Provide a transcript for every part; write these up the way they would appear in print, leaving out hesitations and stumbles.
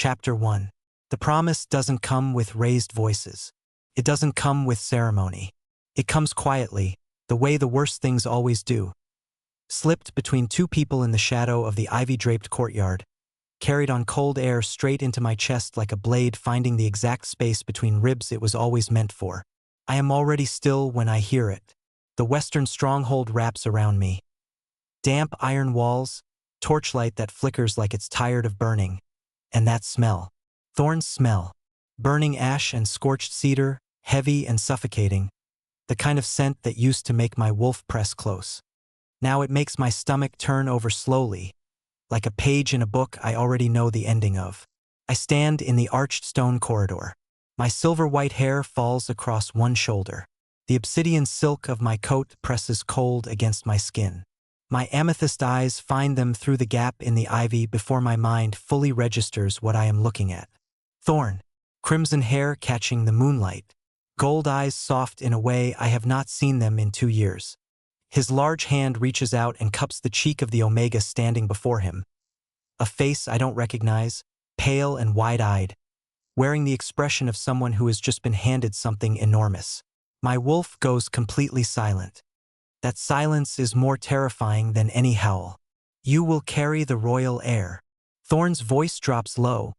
Chapter 1. The promise doesn't come with raised voices. It doesn't come with ceremony. It comes quietly, the way the worst things always do. Slipped between two people in the shadow of the ivy-draped courtyard, carried on cold air straight into my chest like a blade finding the exact space between ribs it was always meant for. I am already still when I hear it. The western stronghold wraps around me. Damp iron walls, torchlight that flickers like it's tired of burning, and that smell. Thorne's smell. Burning ash and scorched cedar, heavy and suffocating. The kind of scent that used to make my wolf press close. Now it makes my stomach turn over slowly, like a page in a book I already know the ending of. I stand in the arched stone corridor. My silver-white hair falls across one shoulder. The obsidian silk of my coat presses cold against my skin. My amethyst eyes find them through the gap in the ivy before my mind fully registers what I am looking at. Thorne. Crimson hair catching the moonlight. Gold eyes soft in a way I have not seen them in 2 years. His large hand reaches out and cups the cheek of the Omega standing before him. A face I don't recognize, pale and wide-eyed, wearing the expression of someone who has just been handed something enormous. My wolf goes completely silent. That silence is more terrifying than any howl. You will carry the royal heir. Thorne's voice drops low,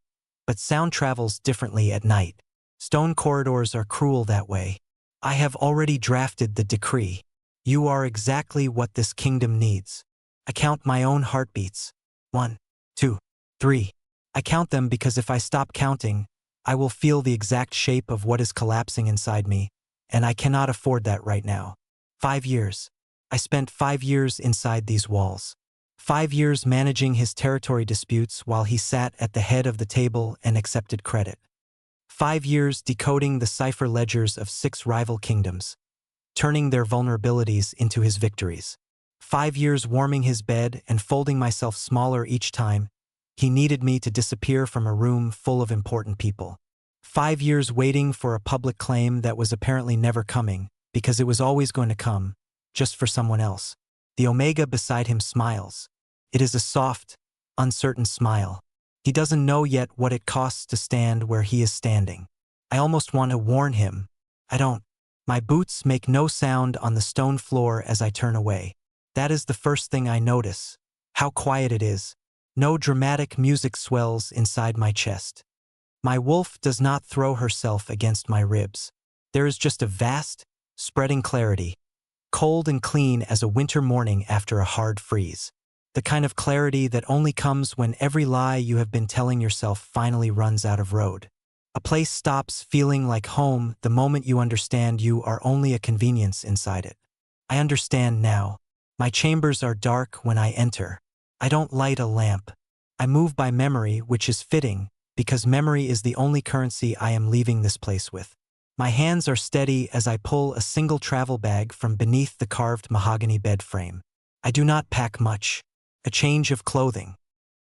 but sound travels differently at night. Stone corridors are cruel that way. I have already drafted the decree. You are exactly what this kingdom needs. I count my own heartbeats. 1, 2, 3. I count them because if I stop counting, I will feel the exact shape of what is collapsing inside me, and I cannot afford that right now. 5 years. I spent 5 years inside these walls. 5 years managing his territory disputes while he sat at the head of the table and accepted credit. 5 years decoding the cipher ledgers of 6 rival kingdoms, turning their vulnerabilities into his victories. 5 years warming his bed and folding myself smaller each time he needed me to disappear from a room full of important people. 5 years waiting for a public claim that was apparently never coming, because it was always going to come, just for someone else. The Omega beside him smiles. It is a soft, uncertain smile. He doesn't know yet what it costs to stand where he is standing. I almost want to warn him. I don't. My boots make no sound on the stone floor as I turn away. That is the first thing I notice. How quiet it is. No dramatic music swells inside my chest. My wolf does not throw herself against my ribs. There is just a vast, spreading clarity, cold and clean as a winter morning after a hard freeze. The kind of clarity that only comes when every lie you have been telling yourself finally runs out of road. A place stops feeling like home the moment you understand you are only a convenience inside it. I understand now. My chambers are dark when I enter. I don't light a lamp. I move by memory, which is fitting, because memory is the only currency I am leaving this place with. My hands are steady as I pull a single travel bag from beneath the carved mahogany bed frame. I do not pack much. A change of clothing.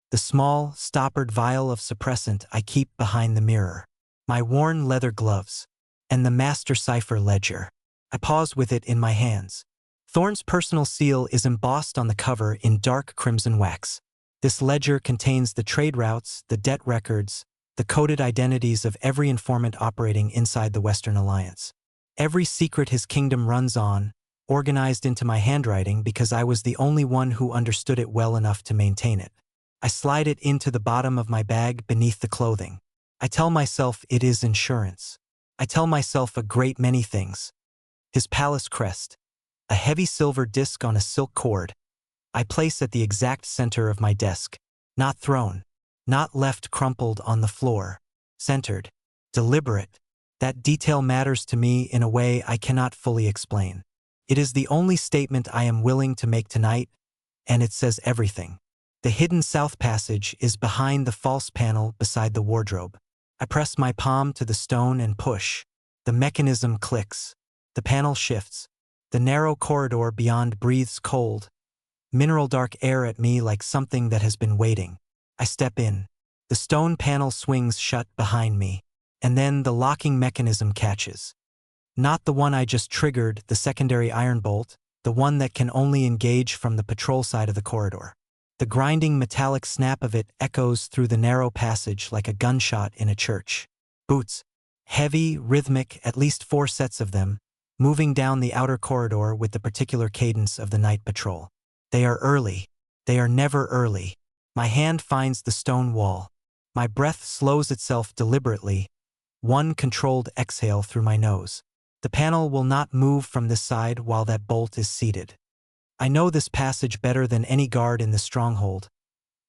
The small, stoppered vial of suppressant I keep behind the mirror. My worn leather gloves. And the master cipher ledger. I pause with it in my hands. Thorne's personal seal is embossed on the cover in dark crimson wax. This ledger contains the trade routes, the debt records, the coded identities of every informant operating inside the Western Alliance. Every secret his kingdom runs on, organized into my handwriting because I was the only one who understood it well enough to maintain it. I slide it into the bottom of my bag beneath the clothing. I tell myself it is insurance. I tell myself a great many things. His palace crest. A heavy silver disc on a silk cord, I place at the exact center of my desk. Not thrown. Not left crumpled on the floor. Centered. Deliberate. That detail matters to me in a way I cannot fully explain. It is the only statement I am willing to make tonight, and it says everything. The hidden south passage is behind the false panel beside the wardrobe. I press my palm to the stone and push. The mechanism clicks. The panel shifts. The narrow corridor beyond breathes cold, mineral dark air at me like something that has been waiting. I step in. The stone panel swings shut behind me, and then the locking mechanism catches. Not the one I just triggered, the secondary iron bolt, the one that can only engage from the patrol side of the corridor. The grinding metallic snap of it echoes through the narrow passage like a gunshot in a church. Boots, heavy, rhythmic, at least 4 sets of them, moving down the outer corridor with the particular cadence of the night patrol. They are early. They are never early. My hand finds the stone wall. My breath slows itself deliberately, one controlled exhale through my nose. The panel will not move from this side while that bolt is seated. I know this passage better than any guard in the stronghold.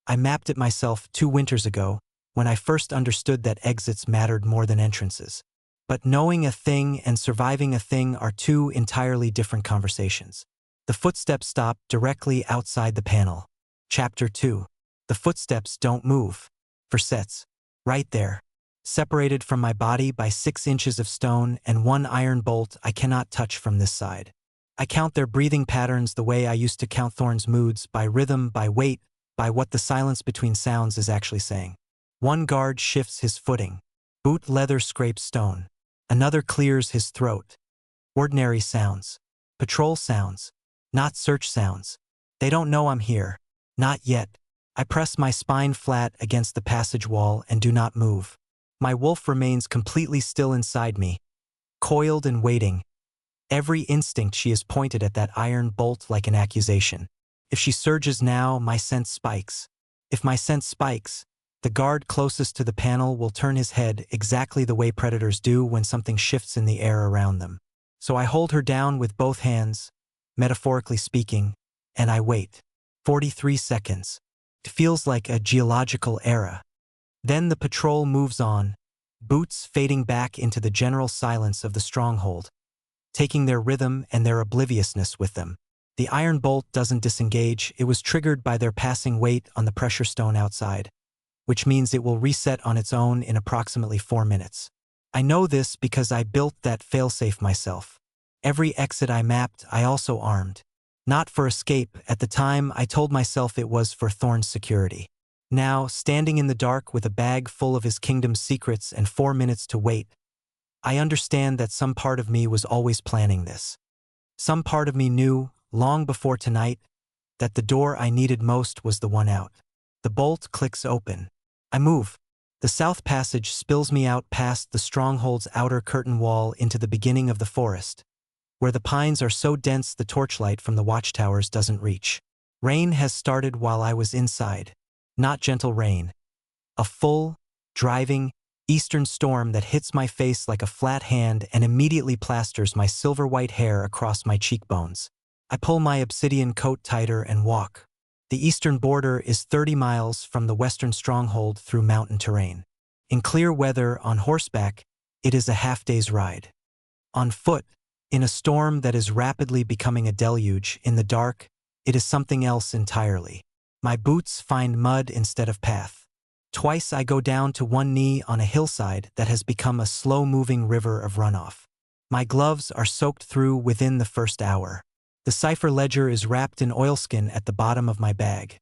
I mapped it myself 2 winters ago, when I first understood that exits mattered more than entrances. But knowing a thing and surviving a thing are 2 entirely different conversations. The footsteps stop directly outside the panel. Chapter 2. The footsteps don't move. For sets. Right there. Separated from my body by 6 inches of stone and 1 iron bolt I cannot touch from this side. I count their breathing patterns the way I used to count Thorne's moods, by rhythm, by weight, by what the silence between sounds is actually saying. One guard shifts his footing. Boot leather scrapes stone. Another clears his throat. Ordinary sounds. Patrol sounds. Not search sounds. They don't know I'm here. Not yet. I press my spine flat against the passage wall and do not move. My wolf remains completely still inside me, coiled and waiting. Every instinct she is pointed at that iron bolt like an accusation. If she surges now, my scent spikes. If my scent spikes, the guard closest to the panel will turn his head exactly the way predators do when something shifts in the air around them. So I hold her down with both hands, metaphorically speaking, and I wait. 43 seconds. It feels like a geological era. Then the patrol moves on, boots fading back into the general silence of the stronghold, taking their rhythm and their obliviousness with them. The iron bolt doesn't disengage. It was triggered by their passing weight on the pressure stone outside, which means it will reset on its own in approximately 4 minutes. I know this because I built that failsafe myself. Every exit I mapped, I also armed. Not for escape. At the time, I told myself it was for Thorne's security. Now, standing in the dark with a bag full of his kingdom's secrets and 4 minutes to wait, I understand that some part of me was always planning this. Some part of me knew, long before tonight, that the door I needed most was the one out. The bolt clicks open. I move. The south passage spills me out past the stronghold's outer curtain wall into the beginning of the forest, where the pines are so dense the torchlight from the watchtowers doesn't reach. Rain has started while I was inside. Not gentle rain. A full, driving, eastern storm that hits my face like a flat hand and immediately plasters my silver-white hair across my cheekbones. I pull my obsidian coat tighter and walk. The eastern border is 30 miles from the western stronghold through mountain terrain. In clear weather, on horseback, it is a half-day's ride. On foot, in a storm that is rapidly becoming a deluge, in the dark, it is something else entirely. My boots find mud instead of path. Twice I go down to one knee on a hillside that has become a slow-moving river of runoff. My gloves are soaked through within the first hour. The cipher ledger is wrapped in oilskin at the bottom of my bag,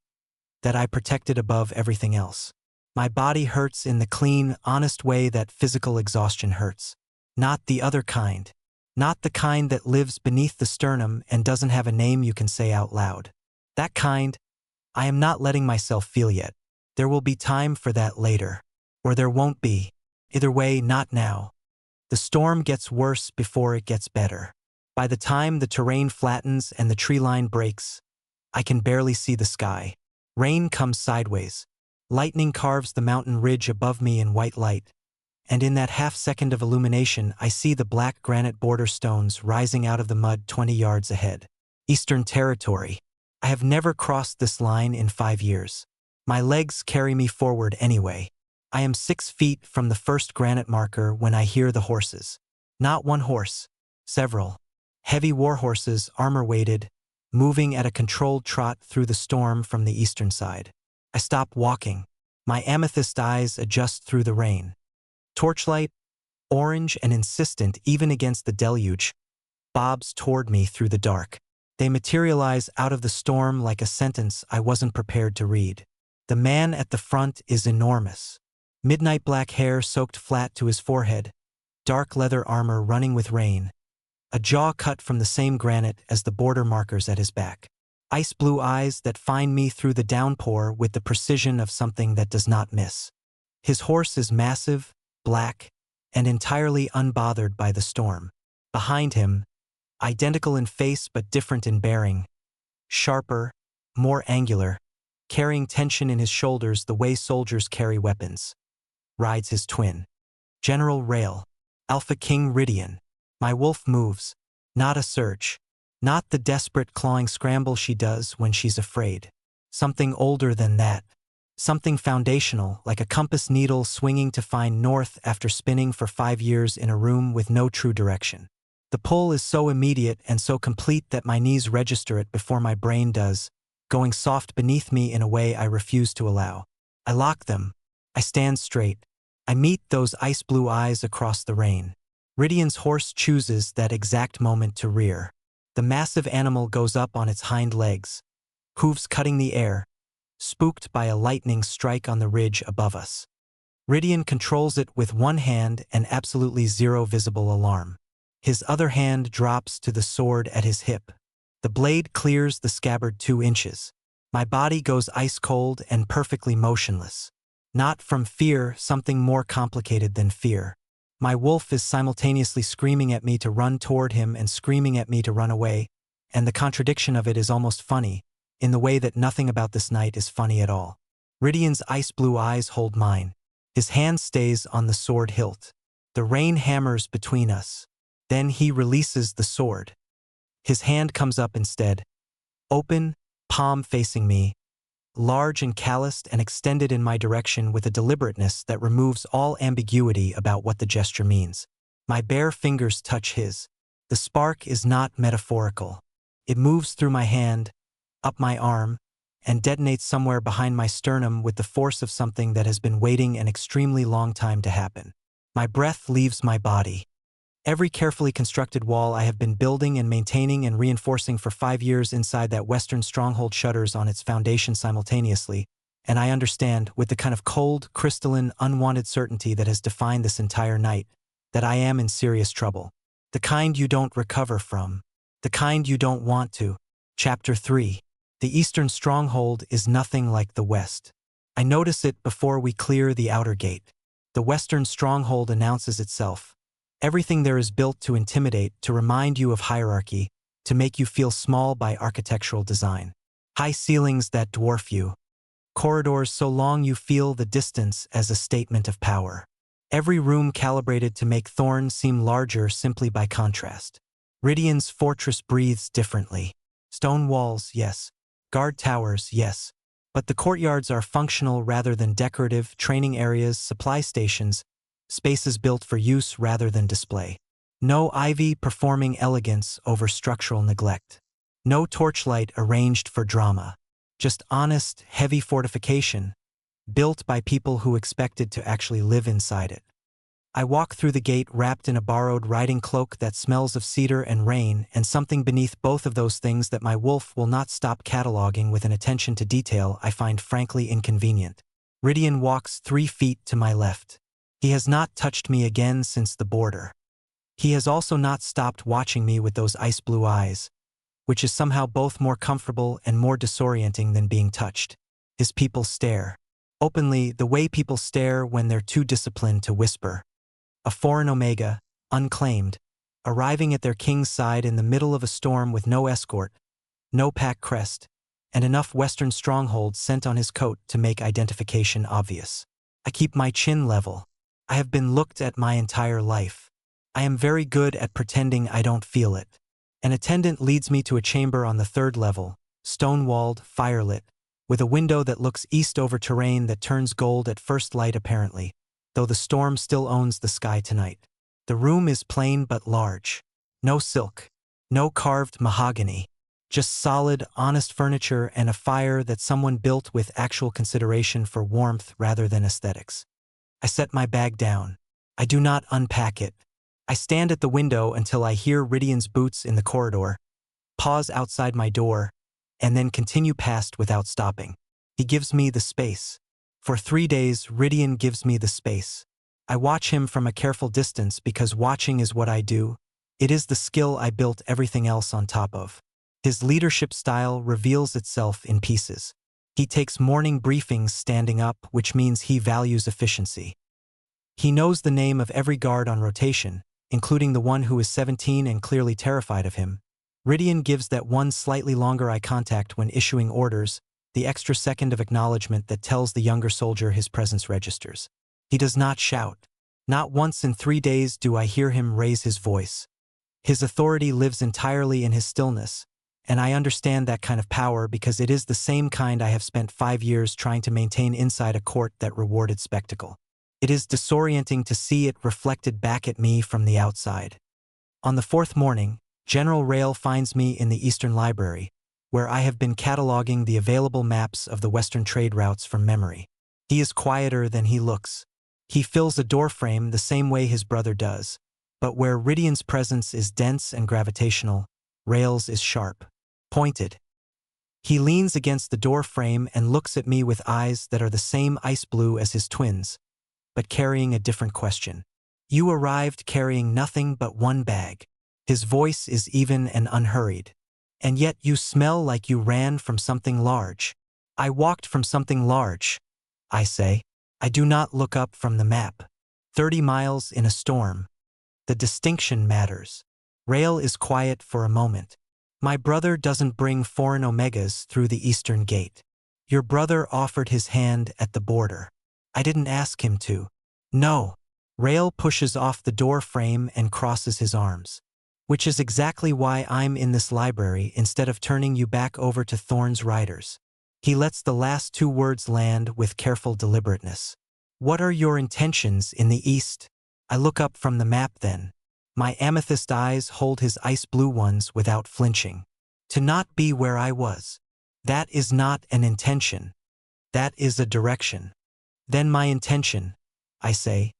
that I protected above everything else. My body hurts in the clean, honest way that physical exhaustion hurts. Not the other kind. Not the kind that lives beneath the sternum and doesn't have a name you can say out loud. That kind, I am not letting myself feel yet. There will be time for that later. Or there won't be. Either way, not now. The storm gets worse before it gets better. By the time the terrain flattens and the tree line breaks, I can barely see the sky. Rain comes sideways. Lightning carves the mountain ridge above me in white light. And in that half-second of illumination, I see the black granite border stones rising out of the mud 20 yards ahead. Eastern Territory. I have never crossed this line in 5 years. My legs carry me forward anyway. I am 6 feet from the first granite marker when I hear the horses. Not one horse. Several. Heavy war horses, armor-weighted, moving at a controlled trot through the storm from the eastern side. I stop walking. My amethyst eyes adjust through the rain. Torchlight, orange and insistent even against the deluge, bobs toward me through the dark. They materialize out of the storm like a sentence I wasn't prepared to read. The man at the front is enormous. Midnight black hair soaked flat to his forehead, dark leather armor running with rain, a jaw cut from the same granite as the border markers at his back. Ice blue eyes that find me through the downpour with the precision of something that does not miss. His horse is massive, black, and entirely unbothered by the storm. Behind him, identical in face but different in bearing, sharper, more angular, carrying tension in his shoulders the way soldiers carry weapons, rides his twin, General Rail, Alpha King Ridian. My wolf moves, not a surge, not the desperate clawing scramble she does when she's afraid. Something older than that. Something foundational, like a compass needle swinging to find north after spinning for 5 years in a room with no true direction. The pull is so immediate and so complete that my knees register it before my brain does, going soft beneath me in a way I refuse to allow. I lock them. I stand straight. I meet those ice blue eyes across the rain. Ridian's horse chooses that exact moment to rear. The massive animal goes up on its hind legs, hooves cutting the air, spooked by a lightning strike on the ridge above us. Ridian controls it with one hand and absolutely zero visible alarm. His other hand drops to the sword at his hip. The blade clears the scabbard 2 inches. My body goes ice cold and perfectly motionless. Not from fear, something more complicated than fear. My wolf is simultaneously screaming at me to run toward him and screaming at me to run away, and the contradiction of it is almost funny, in the way that nothing about this night is funny at all. Ridian's ice blue eyes hold mine. His hand stays on the sword hilt. The rain hammers between us. Then he releases the sword. His hand comes up instead, open, palm facing me, large and calloused and extended in my direction with a deliberateness that removes all ambiguity about what the gesture means. My bare fingers touch his. The spark is not metaphorical. It moves through my hand, up my arm, and detonates somewhere behind my sternum with the force of something that has been waiting an extremely long time to happen. My breath leaves my body. Every carefully constructed wall I have been building and maintaining and reinforcing for 5 years inside that western stronghold shudders on its foundation simultaneously, and I understand, with the kind of cold, crystalline, unwanted certainty that has defined this entire night, that I am in serious trouble. The kind you don't recover from. The kind you don't want to. Chapter 3. The eastern stronghold is nothing like the west. I notice it before we clear the outer gate. The western stronghold announces itself. Everything there is built to intimidate, to remind you of hierarchy, to make you feel small by architectural design. High ceilings that dwarf you. Corridors so long you feel the distance as a statement of power. Every room calibrated to make Thorne seem larger simply by contrast. Ridian's fortress breathes differently. Stone walls, yes. Guard towers, yes. But the courtyards are functional rather than decorative, training areas, supply stations, spaces built for use rather than display. No ivy performing elegance over structural neglect. No torchlight arranged for drama. Just honest, heavy fortification, built by people who expected to actually live inside it. I walk through the gate wrapped in a borrowed riding cloak that smells of cedar and rain, and something beneath both of those things that my wolf will not stop cataloging with an attention to detail I find frankly inconvenient. Ridian walks 3 feet to my left. He has not touched me again since the border. He has also not stopped watching me with those ice blue eyes, which is somehow both more comfortable and more disorienting than being touched. His people stare. Openly, the way people stare when they're too disciplined to whisper. A foreign omega, unclaimed, arriving at their king's side in the middle of a storm with no escort, no pack crest, and enough western stronghold scent on his coat to make identification obvious. I keep my chin level. I have been looked at my entire life. I am very good at pretending I don't feel it. An attendant leads me to a chamber on the 3rd level, stone-walled, firelit, with a window that looks east over terrain that turns gold at first light apparently, though the storm still owns the sky tonight. The room is plain but large. No silk. No carved mahogany. Just solid, honest furniture and a fire that someone built with actual consideration for warmth rather than aesthetics. I set my bag down. I do not unpack it. I stand at the window until I hear Ridian's boots in the corridor, pause outside my door, and then continue past without stopping. He gives me the space. For 3 days, Ridian gives me the space. I watch him from a careful distance because watching is what I do. It is the skill I built everything else on top of. His leadership style reveals itself in pieces. He takes morning briefings standing up, which means he values efficiency. He knows the name of every guard on rotation, including the one who is 17 and clearly terrified of him. Rydian gives that one slightly longer eye contact when issuing orders, the extra second of acknowledgement that tells the younger soldier his presence registers. He does not shout. Not once in 3 days do I hear him raise his voice. His authority lives entirely in his stillness, and I understand that kind of power because it is the same kind I have spent 5 years trying to maintain inside a court that rewarded spectacle. It is disorienting to see it reflected back at me from the outside. On the 4th morning, General Rail finds me in the Eastern Library, where I have been cataloging the available maps of the Western trade routes from memory. He is quieter than he looks. He fills a doorframe the same way his brother does, but where Rydian's presence is dense and gravitational, Rail's is sharp, pointed. He leans against the doorframe and looks at me with eyes that are the same ice blue as his twins, but carrying a different question. You arrived carrying nothing but one bag. His voice is even and unhurried. And yet you smell like you ran from something large. I walked from something large, I say. I do not look up from the map. 30 miles in a storm. The distinction matters. Rail is quiet for a moment. My brother doesn't bring foreign omegas through the eastern gate. Your brother offered his hand at the border. I didn't ask him to. No. Rail pushes off the door frame and crosses his arms. Which is exactly why I'm in this library instead of turning you back over to Thorne's riders. He lets the last 2 words land with careful deliberateness. What are your intentions in the east? I look up from the map then. My amethyst eyes hold his ice blue ones without flinching. To not be where I was. That is not an intention. That is a direction. Then my intention, I say,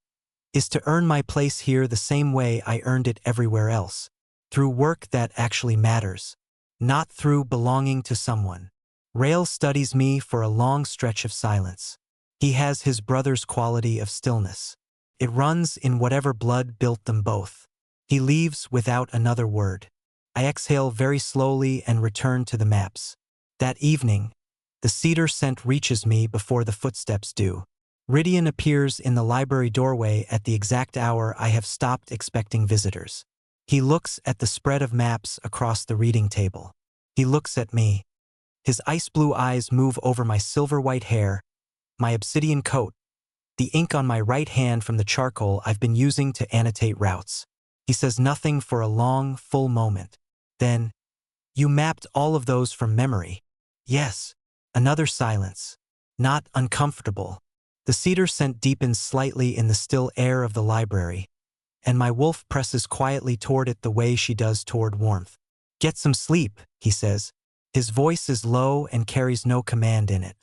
is to earn my place here the same way I earned it everywhere else. Through work that actually matters. Not through belonging to someone. Rail studies me for a long stretch of silence. He has his brother's quality of stillness. It runs in whatever blood built them both. He leaves without another word. I exhale very slowly and return to the maps. That evening, the cedar scent reaches me before the footsteps do. Rydian appears in the library doorway at the exact hour I have stopped expecting visitors. He looks at the spread of maps across the reading table. He looks at me. His ice blue eyes move over my silver-white hair, my obsidian coat, the ink on my right hand from the charcoal I've been using to annotate routes. He says nothing for a long, full moment. Then, you mapped all of those from memory. Yes. Another silence. Not uncomfortable. The cedar scent deepens slightly in the still air of the library, and my wolf presses quietly toward it the way she does toward warmth. Get some sleep, he says. His voice is low and carries no command in it.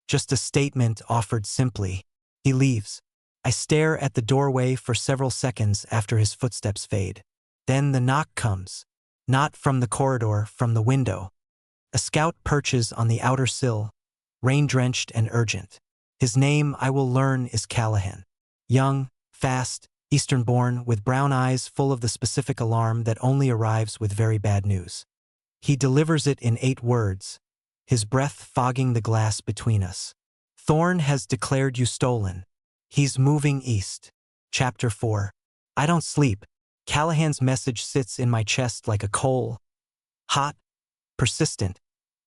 Just a statement offered simply. He leaves. I stare at the doorway for several seconds after his footsteps fade. Then the knock comes. Not from the corridor, from the window. A scout perches on the outer sill, rain-drenched and urgent. His name, I will learn, is Callahan. Young, fast, Eastern-born, with brown eyes full of the specific alarm that only arrives with very bad news. He delivers it in 8 words, his breath fogging the glass between us. Thorne has declared you stolen. He's moving east. Chapter 4. I don't sleep. Callahan's message sits in my chest like a coal. Hot, persistent,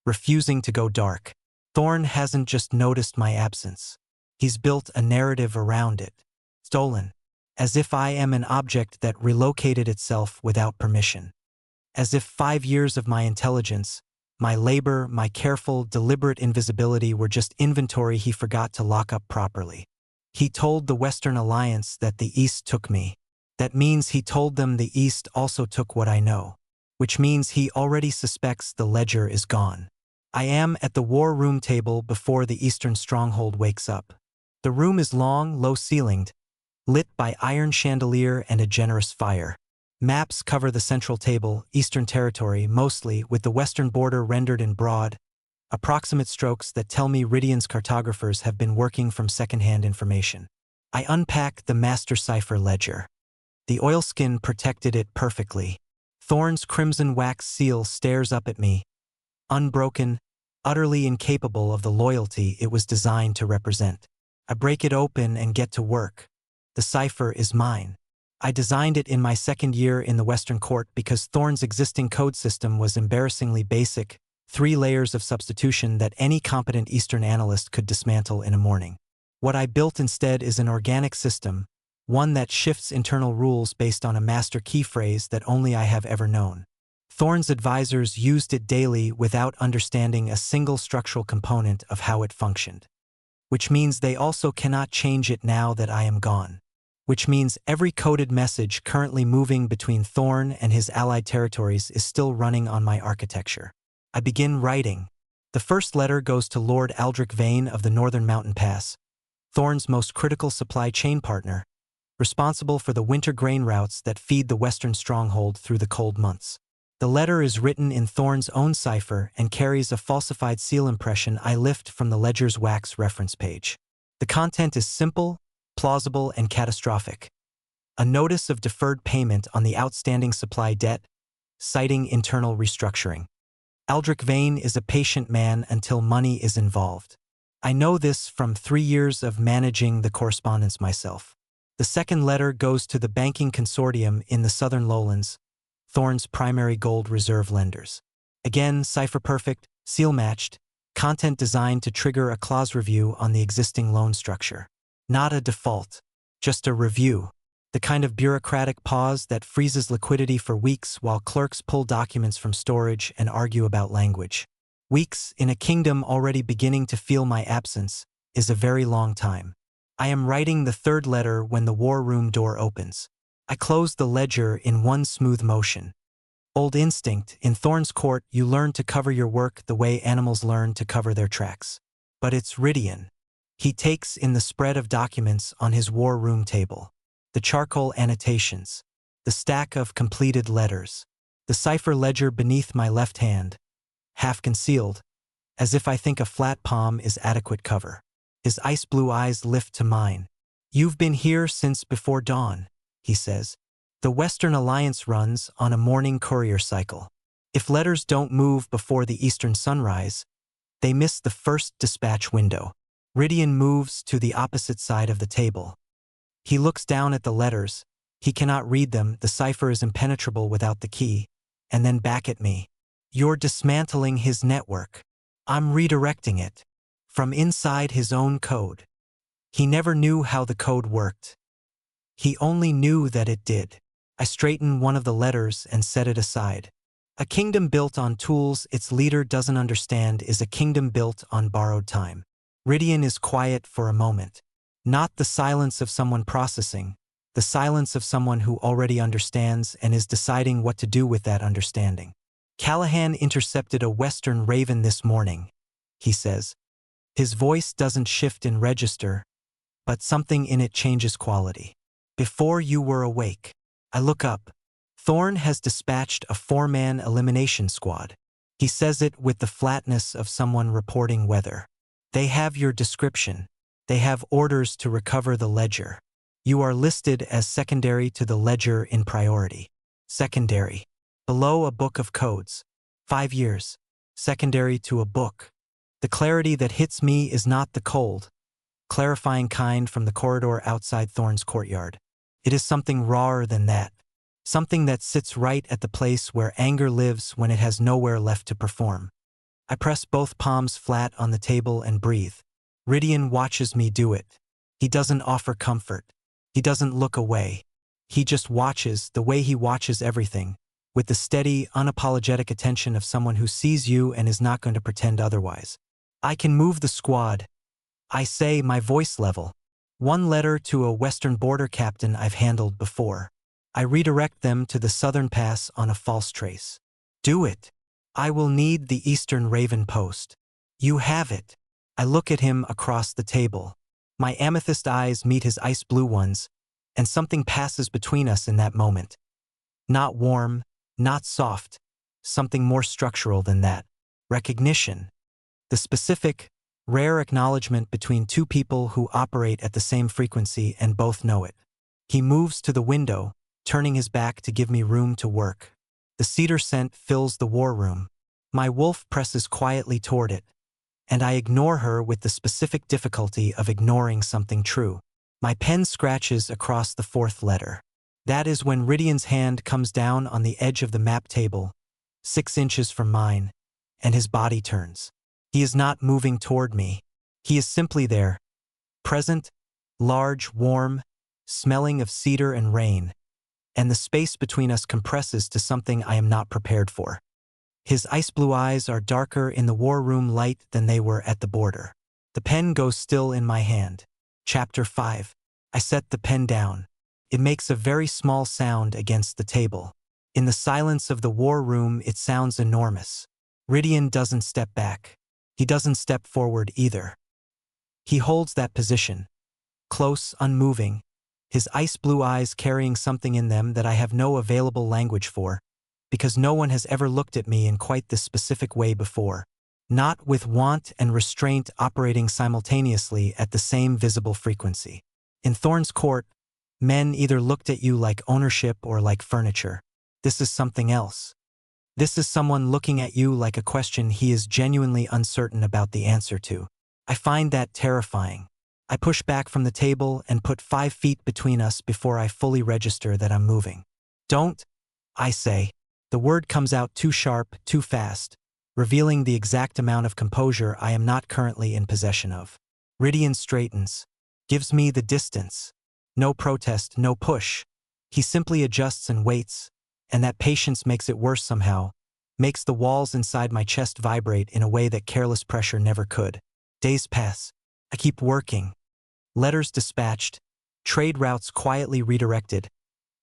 refusing to go dark. Thorne hasn't just noticed my absence. He's built a narrative around it. Stolen. As if I am an object that relocated itself without permission. As if 5 years of my intelligence, my labor, my careful, deliberate invisibility were just inventory he forgot to lock up properly. He told the Western Alliance that the East took me. That means he told them the East also took what I know. Which means he already suspects the ledger is gone. I am at the war room table before the Eastern stronghold wakes up. The room is long, low-ceilinged, lit by iron chandelier and a generous fire. Maps cover the central table, Eastern territory mostly, with the western border rendered in broad, approximate strokes that tell me Rydian's cartographers have been working from second-hand information. I unpack the master cipher ledger. The oilskin protected it perfectly. Thorne's crimson wax seal stares up at me, unbroken, utterly incapable of the loyalty it was designed to represent. I break it open and get to work. The cipher is mine. I designed it in my second year in the Western Court because Thorne's existing code system was embarrassingly basic, 3 layers of substitution that any competent Eastern analyst could dismantle in a morning. What I built instead is an organic system, one that shifts internal rules based on a master key phrase that only I have ever known. Thorne's advisors used it daily without understanding a single structural component of how it functioned. Which means they also cannot change it now that I am gone. Which means every coded message currently moving between Thorne and his allied territories is still running on my architecture. I begin writing. The first letter goes to Lord Aldrich Vane of the Northern Mountain Pass, Thorne's most critical supply chain partner, responsible for the winter grain routes that feed the western stronghold through the cold months. The letter is written in Thorne's own cipher and carries a falsified seal impression I lift from the ledger's wax reference page. The content is simple, plausible, and catastrophic. A notice of deferred payment on the outstanding supply debt, citing internal restructuring. Aldrich Vane is a patient man until money is involved. I know this from 3 years of managing the correspondence myself. The second letter goes to the banking consortium in the Southern Lowlands, Thorne's primary gold reserve lenders. Again, cipher-perfect, seal-matched, content designed to trigger a clause review on the existing loan structure. Not a default, just a review, the kind of bureaucratic pause that freezes liquidity for weeks while clerks pull documents from storage and argue about language. Weeks, in a kingdom already beginning to feel my absence, is a very long time. I am writing the third letter when the war room door opens. I close the ledger in one smooth motion. Old instinct, in Thorne's court you learn to cover your work the way animals learn to cover their tracks. But it's Rydian. He takes in the spread of documents on his war room table. The charcoal annotations. The stack of completed letters. The cipher ledger beneath my left hand. Half concealed, as if I think a flat palm is adequate cover. His ice-blue eyes lift to mine. "You've been here since before dawn," he says. "The Western Alliance runs on a morning courier cycle. If letters don't move before the Eastern sunrise, they miss the first dispatch window." Rydian moves to the opposite side of the table. He looks down at the letters. He cannot read them, the cipher is impenetrable without the key, and then back at me. "You're dismantling his network. I'm redirecting it. From inside his own code." He never knew how the code worked. He only knew that it did. I straighten one of the letters and set it aside. A kingdom built on tools its leader doesn't understand is a kingdom built on borrowed time. Rydian is quiet for a moment. Not the silence of someone processing, the silence of someone who already understands and is deciding what to do with that understanding. "Callahan intercepted a Western Raven this morning," he says. His voice doesn't shift in register, but something in it changes quality. "Before you were awake." I look up. Thorne has dispatched a 4-man elimination squad. He says it with the flatness of someone reporting weather. "They have your description. They have orders to recover the ledger. You are listed as secondary to the ledger in priority." Secondary. Below a book of codes. 5 years. Secondary to a book. The clarity that hits me is not the cold, clarifying kind from the corridor outside Thorne's courtyard. It is something rawer than that. Something that sits right at the place where anger lives when it has nowhere left to perform. I press both palms flat on the table and breathe. Rydian watches me do it. He doesn't offer comfort. He doesn't look away. He just watches the way he watches everything, with the steady, unapologetic attention of someone who sees you and is not going to pretend otherwise. "I can move the squad," I say, my voice level. "One letter to a Western border captain I've handled before. I redirect them to the Southern Pass on a false trace." "Do it. I will need the Eastern Raven post." "You have it." I look at him across the table. My amethyst eyes meet his ice-blue ones, and something passes between us in that moment. Not warm, not soft, something more structural than that. Recognition. The specific, rare acknowledgement between two people who operate at the same frequency and both know it. He moves to the window, turning his back to give me room to work. The cedar scent fills the war room. My wolf presses quietly toward it, and I ignore her with the specific difficulty of ignoring something true. My pen scratches across the fourth letter. That is when Rydian's hand comes down on the edge of the map table, 6 inches from mine, and his body turns. He is not moving toward me. He is simply there, present, large, warm, smelling of cedar and rain, and the space between us compresses to something I am not prepared for. His ice blue eyes are darker in the war room light than they were at the border. The pen goes still in my hand. Chapter 5. I set the pen down. It makes a very small sound against the table. In the silence of the war room, it sounds enormous. Rydian doesn't step back. He doesn't step forward either. He holds that position, close, unmoving, his ice blue eyes carrying something in them that I have no available language for, because no one has ever looked at me in quite this specific way before. Not with want and restraint operating simultaneously at the same visible frequency. In Thorne's court, men either looked at you like ownership or like furniture. This is something else. This is someone looking at you like a question he is genuinely uncertain about the answer to. I find that terrifying. I push back from the table and put 5 feet between us before I fully register that I'm moving. Don't, I say. The word comes out too sharp, too fast, revealing the exact amount of composure I am not currently in possession of. Rydian straightens, gives me the distance. No protest, no push. He simply adjusts and waits, and that patience makes it worse somehow, makes the walls inside my chest vibrate in a way that careless pressure never could. Days pass. I keep working. Letters dispatched, trade routes quietly redirected,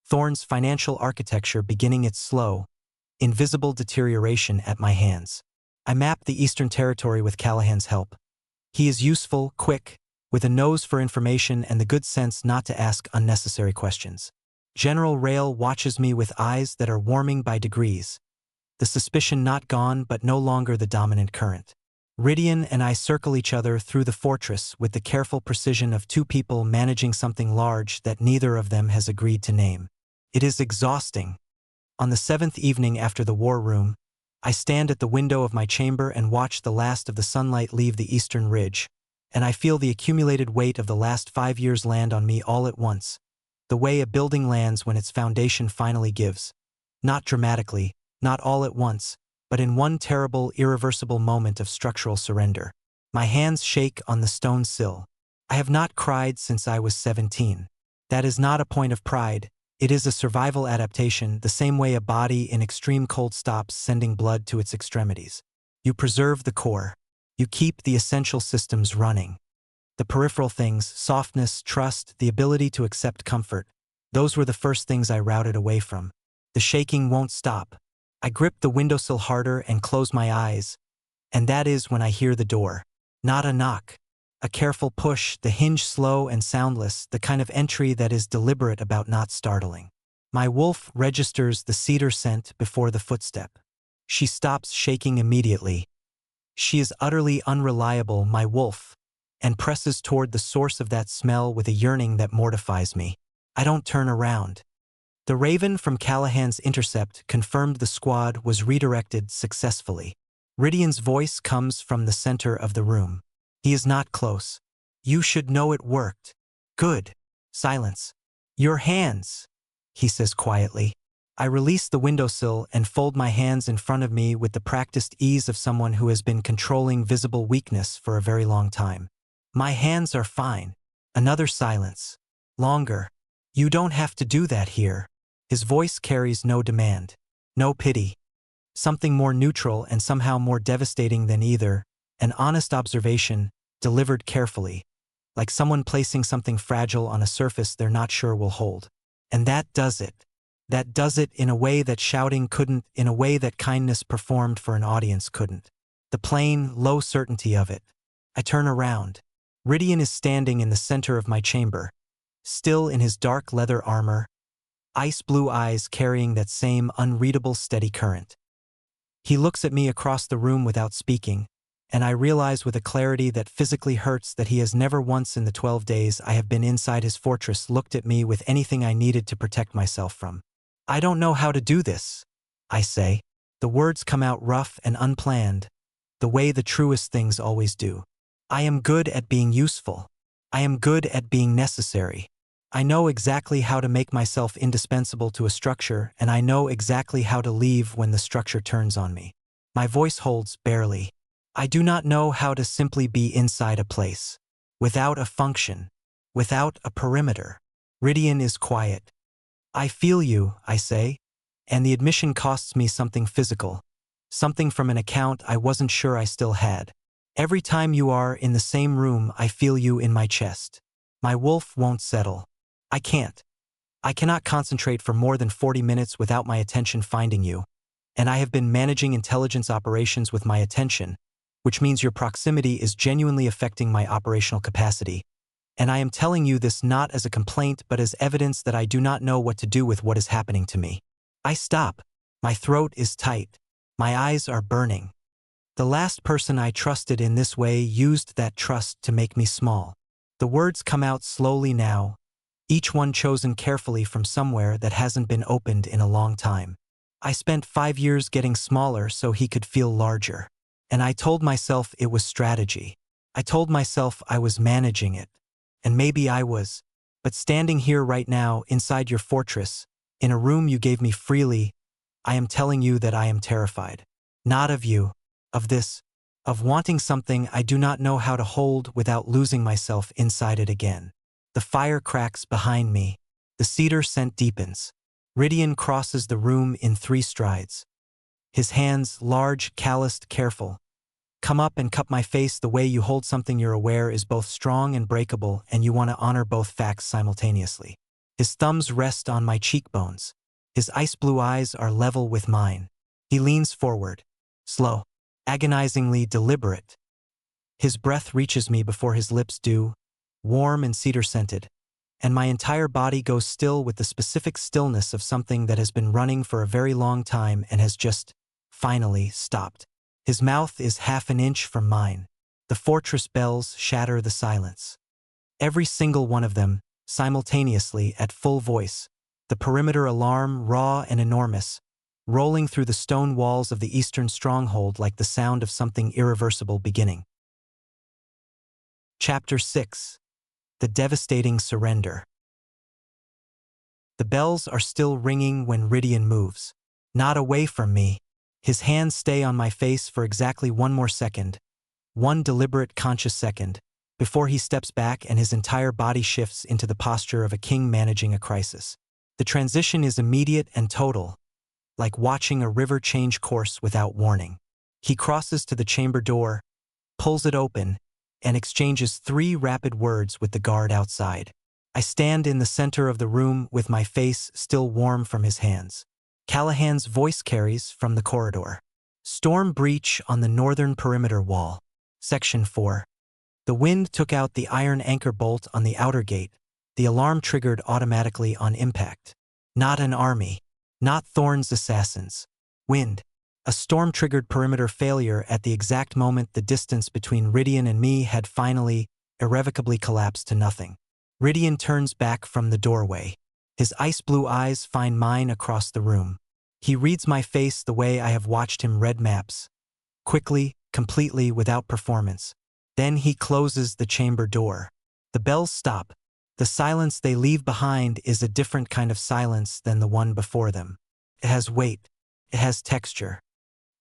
Thorne's financial architecture beginning its slow, invisible deterioration at my hands. I map the Eastern Territory with Callahan's help. He is useful, quick, with a nose for information and the good sense not to ask unnecessary questions. General Rail watches me with eyes that are warming by degrees, the suspicion not gone but no longer the dominant current. Rydian and I circle each other through the fortress with the careful precision of 2 people managing something large that neither of them has agreed to name. It is exhausting. On the 7th evening after the war room, I stand at the window of my chamber and watch the last of the sunlight leave the eastern ridge, and I feel the accumulated weight of the last 5 years land on me all at once, the way a building lands when its foundation finally gives. Not dramatically, not all at once, but in one terrible, irreversible moment of structural surrender. My hands shake on the stone sill. I have not cried since I was 17. That is not a point of pride. It is a survival adaptation, the same way a body in extreme cold stops sending blood to its extremities. You preserve the core. You keep the essential systems running. The peripheral things, softness, trust, the ability to accept comfort, those were the first things I routed away from. The shaking won't stop. I grip the windowsill harder and close my eyes, and that is when I hear the door. Not a knock. A careful push, the hinge slow and soundless, the kind of entry that is deliberate about not startling. My wolf registers the cedar scent before the footstep. She stops shaking immediately. She is utterly unreliable, my wolf, and presses toward the source of that smell with a yearning that mortifies me. I don't turn around. The raven from Callahan's intercept confirmed the squad was redirected successfully. Rydian's voice comes from the center of the room. He is not close. You should know it worked. Good. Silence. Your hands, he says quietly. I release the windowsill and fold my hands in front of me with the practiced ease of someone who has been controlling visible weakness for a very long time. My hands are fine. Another silence. Longer. You don't have to do that here. His voice carries no demand, no pity. Something more neutral and somehow more devastating than either, an honest observation, delivered carefully, like someone placing something fragile on a surface they're not sure will hold. And that does it. That does it in a way that shouting couldn't, in a way that kindness performed for an audience couldn't. The plain, low certainty of it. I turn around. Rydian is standing in the center of my chamber, still in his dark leather armor, ice blue eyes carrying that same unreadable steady current. He looks at me across the room without speaking, and I realize with a clarity that physically hurts that he has never once in the 12 days I have been inside his fortress looked at me with anything I needed to protect myself from. I don't know how to do this, I say. The words come out rough and unplanned, the way the truest things always do. I am good at being useful. I am good at being necessary. I know exactly how to make myself indispensable to a structure, and I know exactly how to leave when the structure turns on me. My voice holds barely. I do not know how to simply be inside a place, without a function, without a perimeter. Rydian is quiet. I feel you, I say, and the admission costs me something physical, something from an account I wasn't sure I still had. Every time you are in the same room, I feel you in my chest. My wolf won't settle. I can't. I cannot concentrate for more than 40 minutes without my attention finding you, and I have been managing intelligence operations with my attention, which means your proximity is genuinely affecting my operational capacity. And I am telling you this not as a complaint but as evidence that I do not know what to do with what is happening to me. I stop. My throat is tight. My eyes are burning. The last person I trusted in this way used that trust to make me small. The words come out slowly now, each one chosen carefully from somewhere that hasn't been opened in a long time. I spent 5 years getting smaller so he could feel larger. And I told myself it was strategy. I told myself I was managing it. And maybe I was. But standing here right now, inside your fortress, in a room you gave me freely, I am telling you that I am terrified. Not of you, of this, of wanting something I do not know how to hold without losing myself inside it again. The fire cracks behind me. The cedar scent deepens. Rydian crosses the room in 3 strides. His hands, large, calloused, careful, come up and cup my face the way you hold something you're aware is both strong and breakable, and you want to honor both facts simultaneously. His thumbs rest on my cheekbones. His ice blue eyes are level with mine. He leans forward, slow, agonizingly deliberate. His breath reaches me before his lips do, warm and cedar-scented, and my entire body goes still with the specific stillness of something that has been running for a very long time and has just, finally, stopped. His mouth is half an inch from mine. The fortress bells shatter the silence. Every single one of them, simultaneously at full voice, the perimeter alarm raw and enormous, rolling through the stone walls of the eastern stronghold like the sound of something irreversible beginning. Chapter 6. The Devastating Surrender. The bells are still ringing when Rydian moves. Not away from me. His hands stay on my face for exactly 1 more second, 1 deliberate conscious second, before he steps back and his entire body shifts into the posture of a king managing a crisis. The transition is immediate and total, like watching a river change course without warning. He crosses to the chamber door, pulls it open, and exchanges 3 rapid words with the guard outside. I stand in the center of the room with my face still warm from his hands. Callahan's voice carries from the corridor. Storm breach on the northern perimeter wall. Section 4. The wind took out the iron anchor bolt on the outer gate. The alarm triggered automatically on impact. Not an army. Not Thorne's assassins. Wind. A storm-triggered perimeter failure at the exact moment the distance between Rydian and me had finally, irrevocably collapsed to nothing. Rydian turns back from the doorway. His ice-blue eyes find mine across the room. He reads my face the way I have watched him read maps. Quickly, completely, without performance. Then he closes the chamber door. The bells stop. The silence they leave behind is a different kind of silence than the one before them. It has weight. It has texture.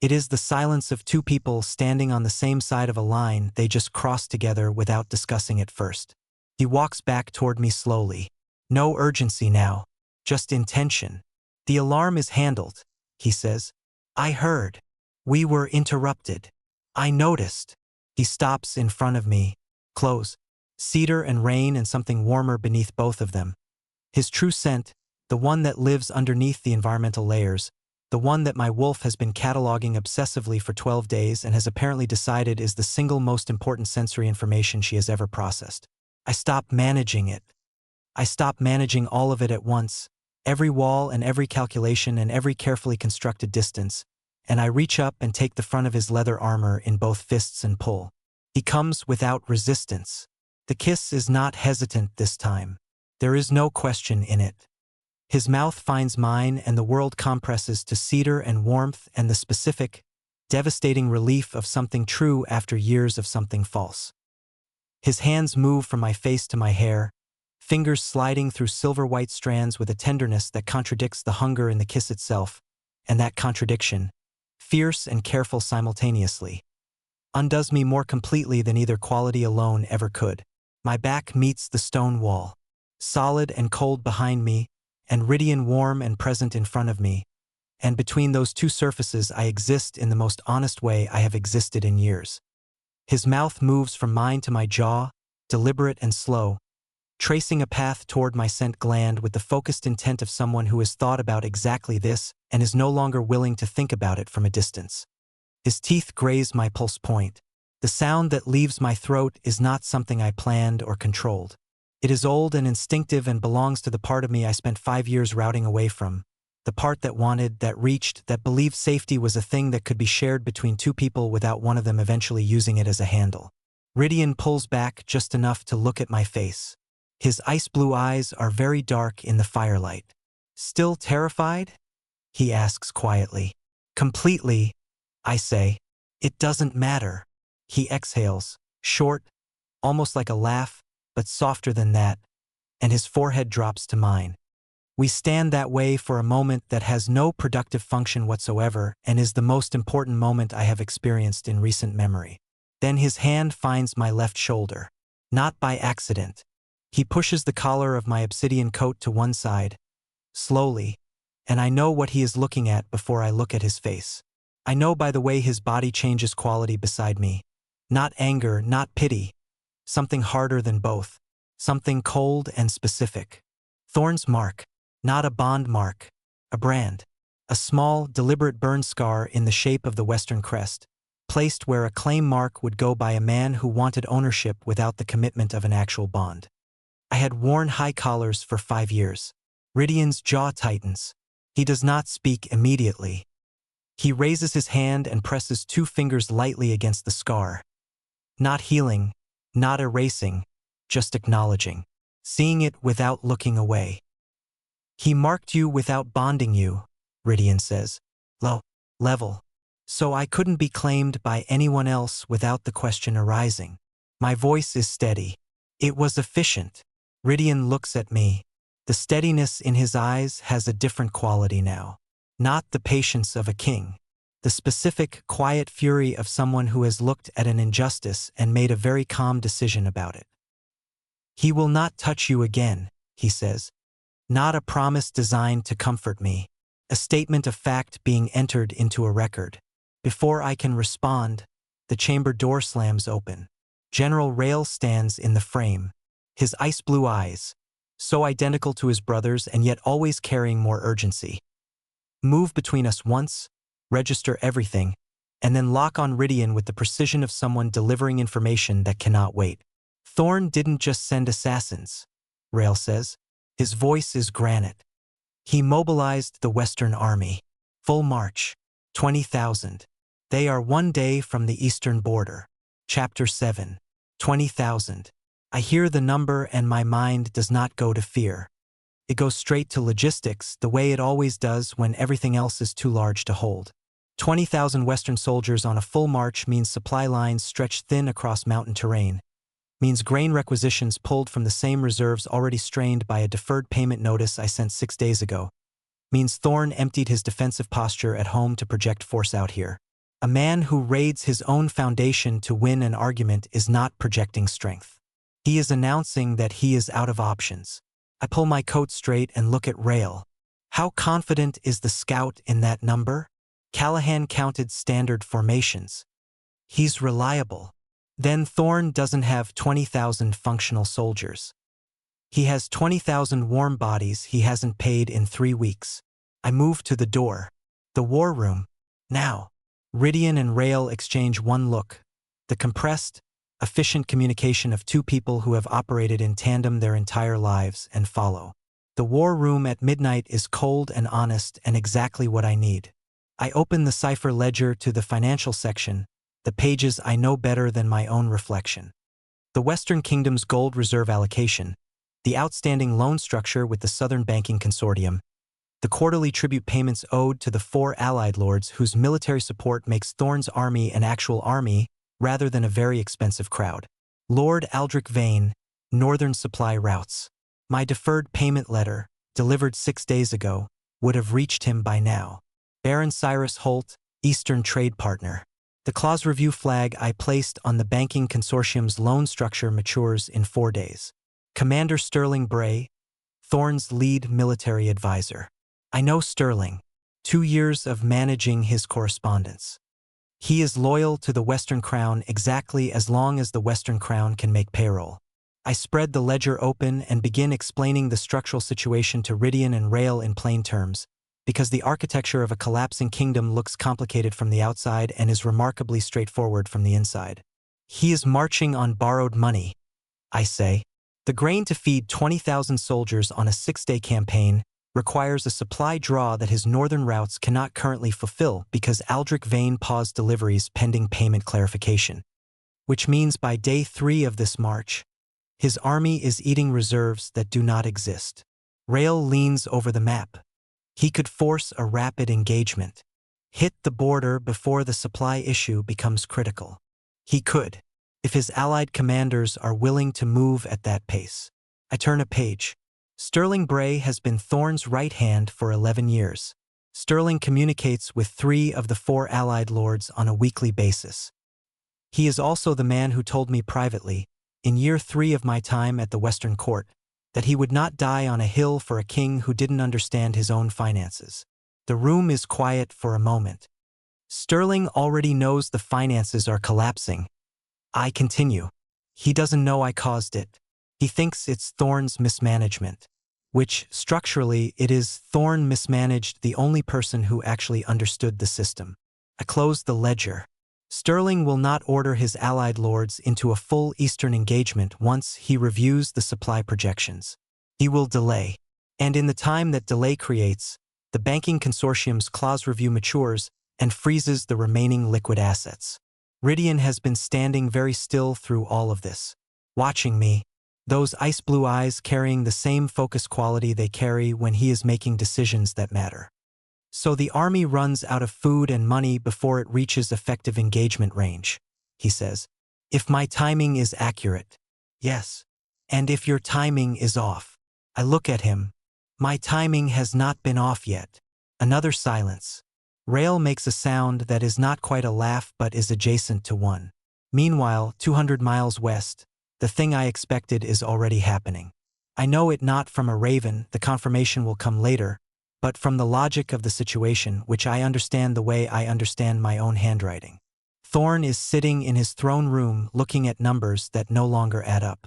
It is the silence of 2 people standing on the same side of a line they just crossed together without discussing it first. He walks back toward me slowly. No urgency now, just intention. The alarm is handled, he says. I heard. We were interrupted. I noticed. He stops in front of me. Close. Cedar and rain and something warmer beneath both of them. His true scent, the one that lives underneath the environmental layers, the one that my wolf has been cataloging obsessively for 12 days and has apparently decided is the single most important sensory information she has ever processed. I stop managing it. I stop managing all of it at once, every wall and every calculation and every carefully constructed distance, and I reach up and take the front of his leather armor in both fists and pull. He comes without resistance. The kiss is not hesitant this time. There is no question in it. His mouth finds mine and the world compresses to cedar and warmth and the specific, devastating relief of something true after years of something false. His hands move from my face to my hair, fingers sliding through silver-white strands with a tenderness that contradicts the hunger in the kiss itself, and that contradiction, fierce and careful simultaneously, undoes me more completely than either quality alone ever could. My back meets the stone wall, solid and cold behind me, and Rydian warm and present in front of me, and between those two surfaces I exist in the most honest way I have existed in years. His mouth moves from mine to my jaw, deliberate and slow, tracing a path toward my scent gland with the focused intent of someone who has thought about exactly this and is no longer willing to think about it from a distance. His teeth graze my pulse point. The sound that leaves my throat is not something I planned or controlled. It is old and instinctive and belongs to the part of me I spent 5 years routing away from, the part that wanted, that reached, that believed safety was a thing that could be shared between two people without one of them eventually using it as a handle. Rydian pulls back just enough to look at my face. His ice-blue eyes are very dark in the firelight. "Still terrified?" he asks quietly. "Completely," I say. "It doesn't matter." He exhales, short, almost like a laugh, but softer than that, and his forehead drops to mine. We stand that way for a moment that has no productive function whatsoever and is the most important moment I have experienced in recent memory. Then his hand finds my left shoulder. Not by accident. He pushes the collar of my obsidian coat to one side, slowly, and I know what he is looking at before I look at his face. I know by the way his body changes quality beside me. Not anger, not pity. Something harder than both. Something cold and specific. Thorne's mark. Not a bond mark. A brand. A small, deliberate burn scar in the shape of the western crest, placed where a claim mark would go by a man who wanted ownership without the commitment of an actual bond. I had worn high collars for 5 years. Rydian's jaw tightens. He does not speak immediately. He raises his hand and presses 2 fingers lightly against the scar. Not healing, not erasing, just acknowledging. Seeing it without looking away. "He marked you without bonding you," Rydian says. "Low level. So I couldn't be claimed by anyone else without the question arising." My voice is steady. "It was efficient." Rydian looks at me. The steadiness in his eyes has a different quality now. Not the patience of a king. The specific, quiet fury of someone who has looked at an injustice and made a very calm decision about it. "He will not touch you again," he says. Not a promise designed to comfort me. A statement of fact being entered into a record. Before I can respond, the chamber door slams open. General Rail stands in the frame. His ice-blue eyes, so identical to his brother's and yet always carrying more urgency, move between us once, register everything, and then lock on Rydian with the precision of someone delivering information that cannot wait. "Thorne didn't just send assassins," Rail says. His voice is granite. "He mobilized the Western Army. Full march. 20,000. They are 1 day from the eastern border." Chapter 7. 20,000. I hear the number and my mind does not go to fear. It goes straight to logistics, the way it always does when everything else is too large to hold. 20,000 Western soldiers on a full march means supply lines stretched thin across mountain terrain. Means grain requisitions pulled from the same reserves already strained by a deferred payment notice I sent 6 days ago. Means Thorne emptied his defensive posture at home to project force out here. A man who raids his own foundation to win an argument is not projecting strength. He is announcing that he is out of options. I pull my coat straight and look at Rail. How confident is the scout in that number? Callahan counted standard formations. He's reliable. Then Thorne doesn't have 20,000 functional soldiers. He has 20,000 warm bodies he hasn't paid in 3 weeks. I move to the door. The war room. Now. Rydian and Rail exchange one look. The compressed, efficient communication of 2 people who have operated in tandem their entire lives and follow. The war room at midnight is cold and honest and exactly what I need. I open the cipher ledger to the financial section, the pages I know better than my own reflection. The Western Kingdom's gold reserve allocation, the outstanding loan structure with the Southern Banking Consortium, the quarterly tribute payments owed to the 4 allied lords whose military support makes Thorne's army an actual army rather than a very expensive crowd. Lord Aldrich Vane, Northern Supply Routes. My deferred payment letter, delivered 6 days ago, would have reached him by now. Baron Cyrus Holt, Eastern Trade Partner. The clause review flag I placed on the Banking Consortium's loan structure matures in 4 days. Commander Sterling Bray, Thorne's lead military advisor. I know Sterling. 2 years of managing his correspondence. He is loyal to the Western Crown exactly as long as the Western Crown can make payroll. I spread the ledger open and begin explaining the structural situation to Rydian and Rael in plain terms, because the architecture of a collapsing kingdom looks complicated from the outside and is remarkably straightforward from the inside. He is marching on borrowed money, I say. The grain to feed 20,000 soldiers on a 6-day campaign requires a supply draw that his northern routes cannot currently fulfill because Aldrich Vane paused deliveries pending payment clarification. Which means by day 3 of this march, his army is eating reserves that do not exist. Rael leans over the map. He could force a rapid engagement. Hit the border before the supply issue becomes critical. He could, if his allied commanders are willing to move at that pace. I turn a page. Sterling Bray has been Thorne's right hand for 11 years. Sterling communicates with 3 of the 4 allied lords on a weekly basis. He is also the man who told me privately, in year 3 of my time at the Western Court, that he would not die on a hill for a king who didn't understand his own finances. The room is quiet for a moment. Sterling already knows the finances are collapsing. I continue. He doesn't know I caused it. He thinks it's Thorne's mismanagement, which, structurally, it is Thorne mismanaged the only person who actually understood the system. I close the ledger. Sterling will not order his allied lords into a full Eastern engagement once he reviews the supply projections. He will delay. And in the time that delay creates, the Banking Consortium's clause review matures and freezes the remaining liquid assets. Rydian has been standing very still through all of this, watching me, those ice-blue eyes carrying the same focus quality they carry when he is making decisions that matter. So the army runs out of food and money before it reaches effective engagement range, he says. If my timing is accurate. Yes. And if your timing is off. I look at him. My timing has not been off yet. Another silence. Rael makes a sound that is not quite a laugh but is adjacent to one. Meanwhile, 200 miles west, the thing I expected is already happening. I know it not from a raven, the confirmation will come later, but from the logic of the situation, which I understand the way I understand my own handwriting. Thorne is sitting in his throne room looking at numbers that no longer add up.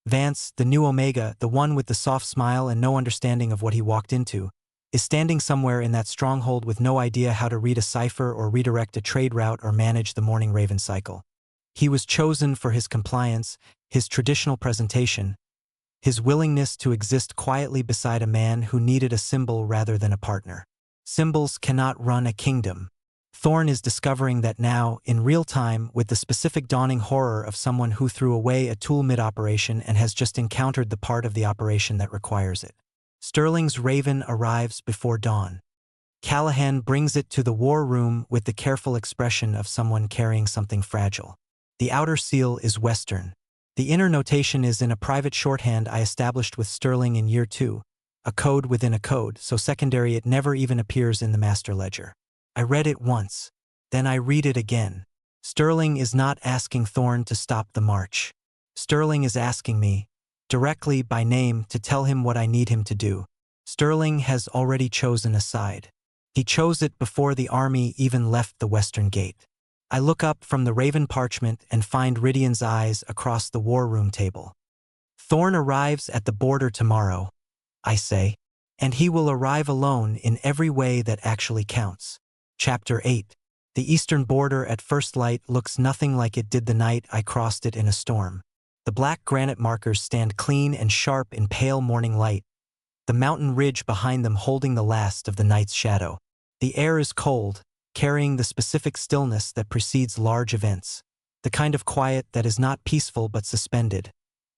Vance, the new Omega, the one with the soft smile and no understanding of what he walked into, is standing somewhere in that stronghold with no idea how to read a cipher or redirect a trade route or manage the morning raven cycle. He was chosen for his compliance, his traditional presentation, his willingness to exist quietly beside a man who needed a symbol rather than a partner. Symbols cannot run a kingdom. Thorne is discovering that now, in real time, with the specific dawning horror of someone who threw away a tool mid-operation and has just encountered the part of the operation that requires it. Sterling's raven arrives before dawn. Callahan brings it to the war room with the careful expression of someone carrying something fragile. The outer seal is Western. The inner notation is in a private shorthand I established with Sterling in year 2, a code within a code, so secondary it never even appears in the master ledger. I read it once, then I read it again. Sterling is not asking Thorne to stop the march. Sterling is asking me, directly by name, to tell him what I need him to do. Sterling has already chosen a side. He chose it before the army even left the western gate. I look up from the raven parchment and find Rydian's eyes across the war room table. Thorne arrives at the border tomorrow, I say, and he will arrive alone in every way that actually counts. Chapter 8. The eastern border at first light looks nothing like it did the night I crossed it in a storm. The black granite markers stand clean and sharp in pale morning light, the mountain ridge behind them holding the last of the night's shadow. The air is cold, carrying the specific stillness that precedes large events, the kind of quiet that is not peaceful but suspended,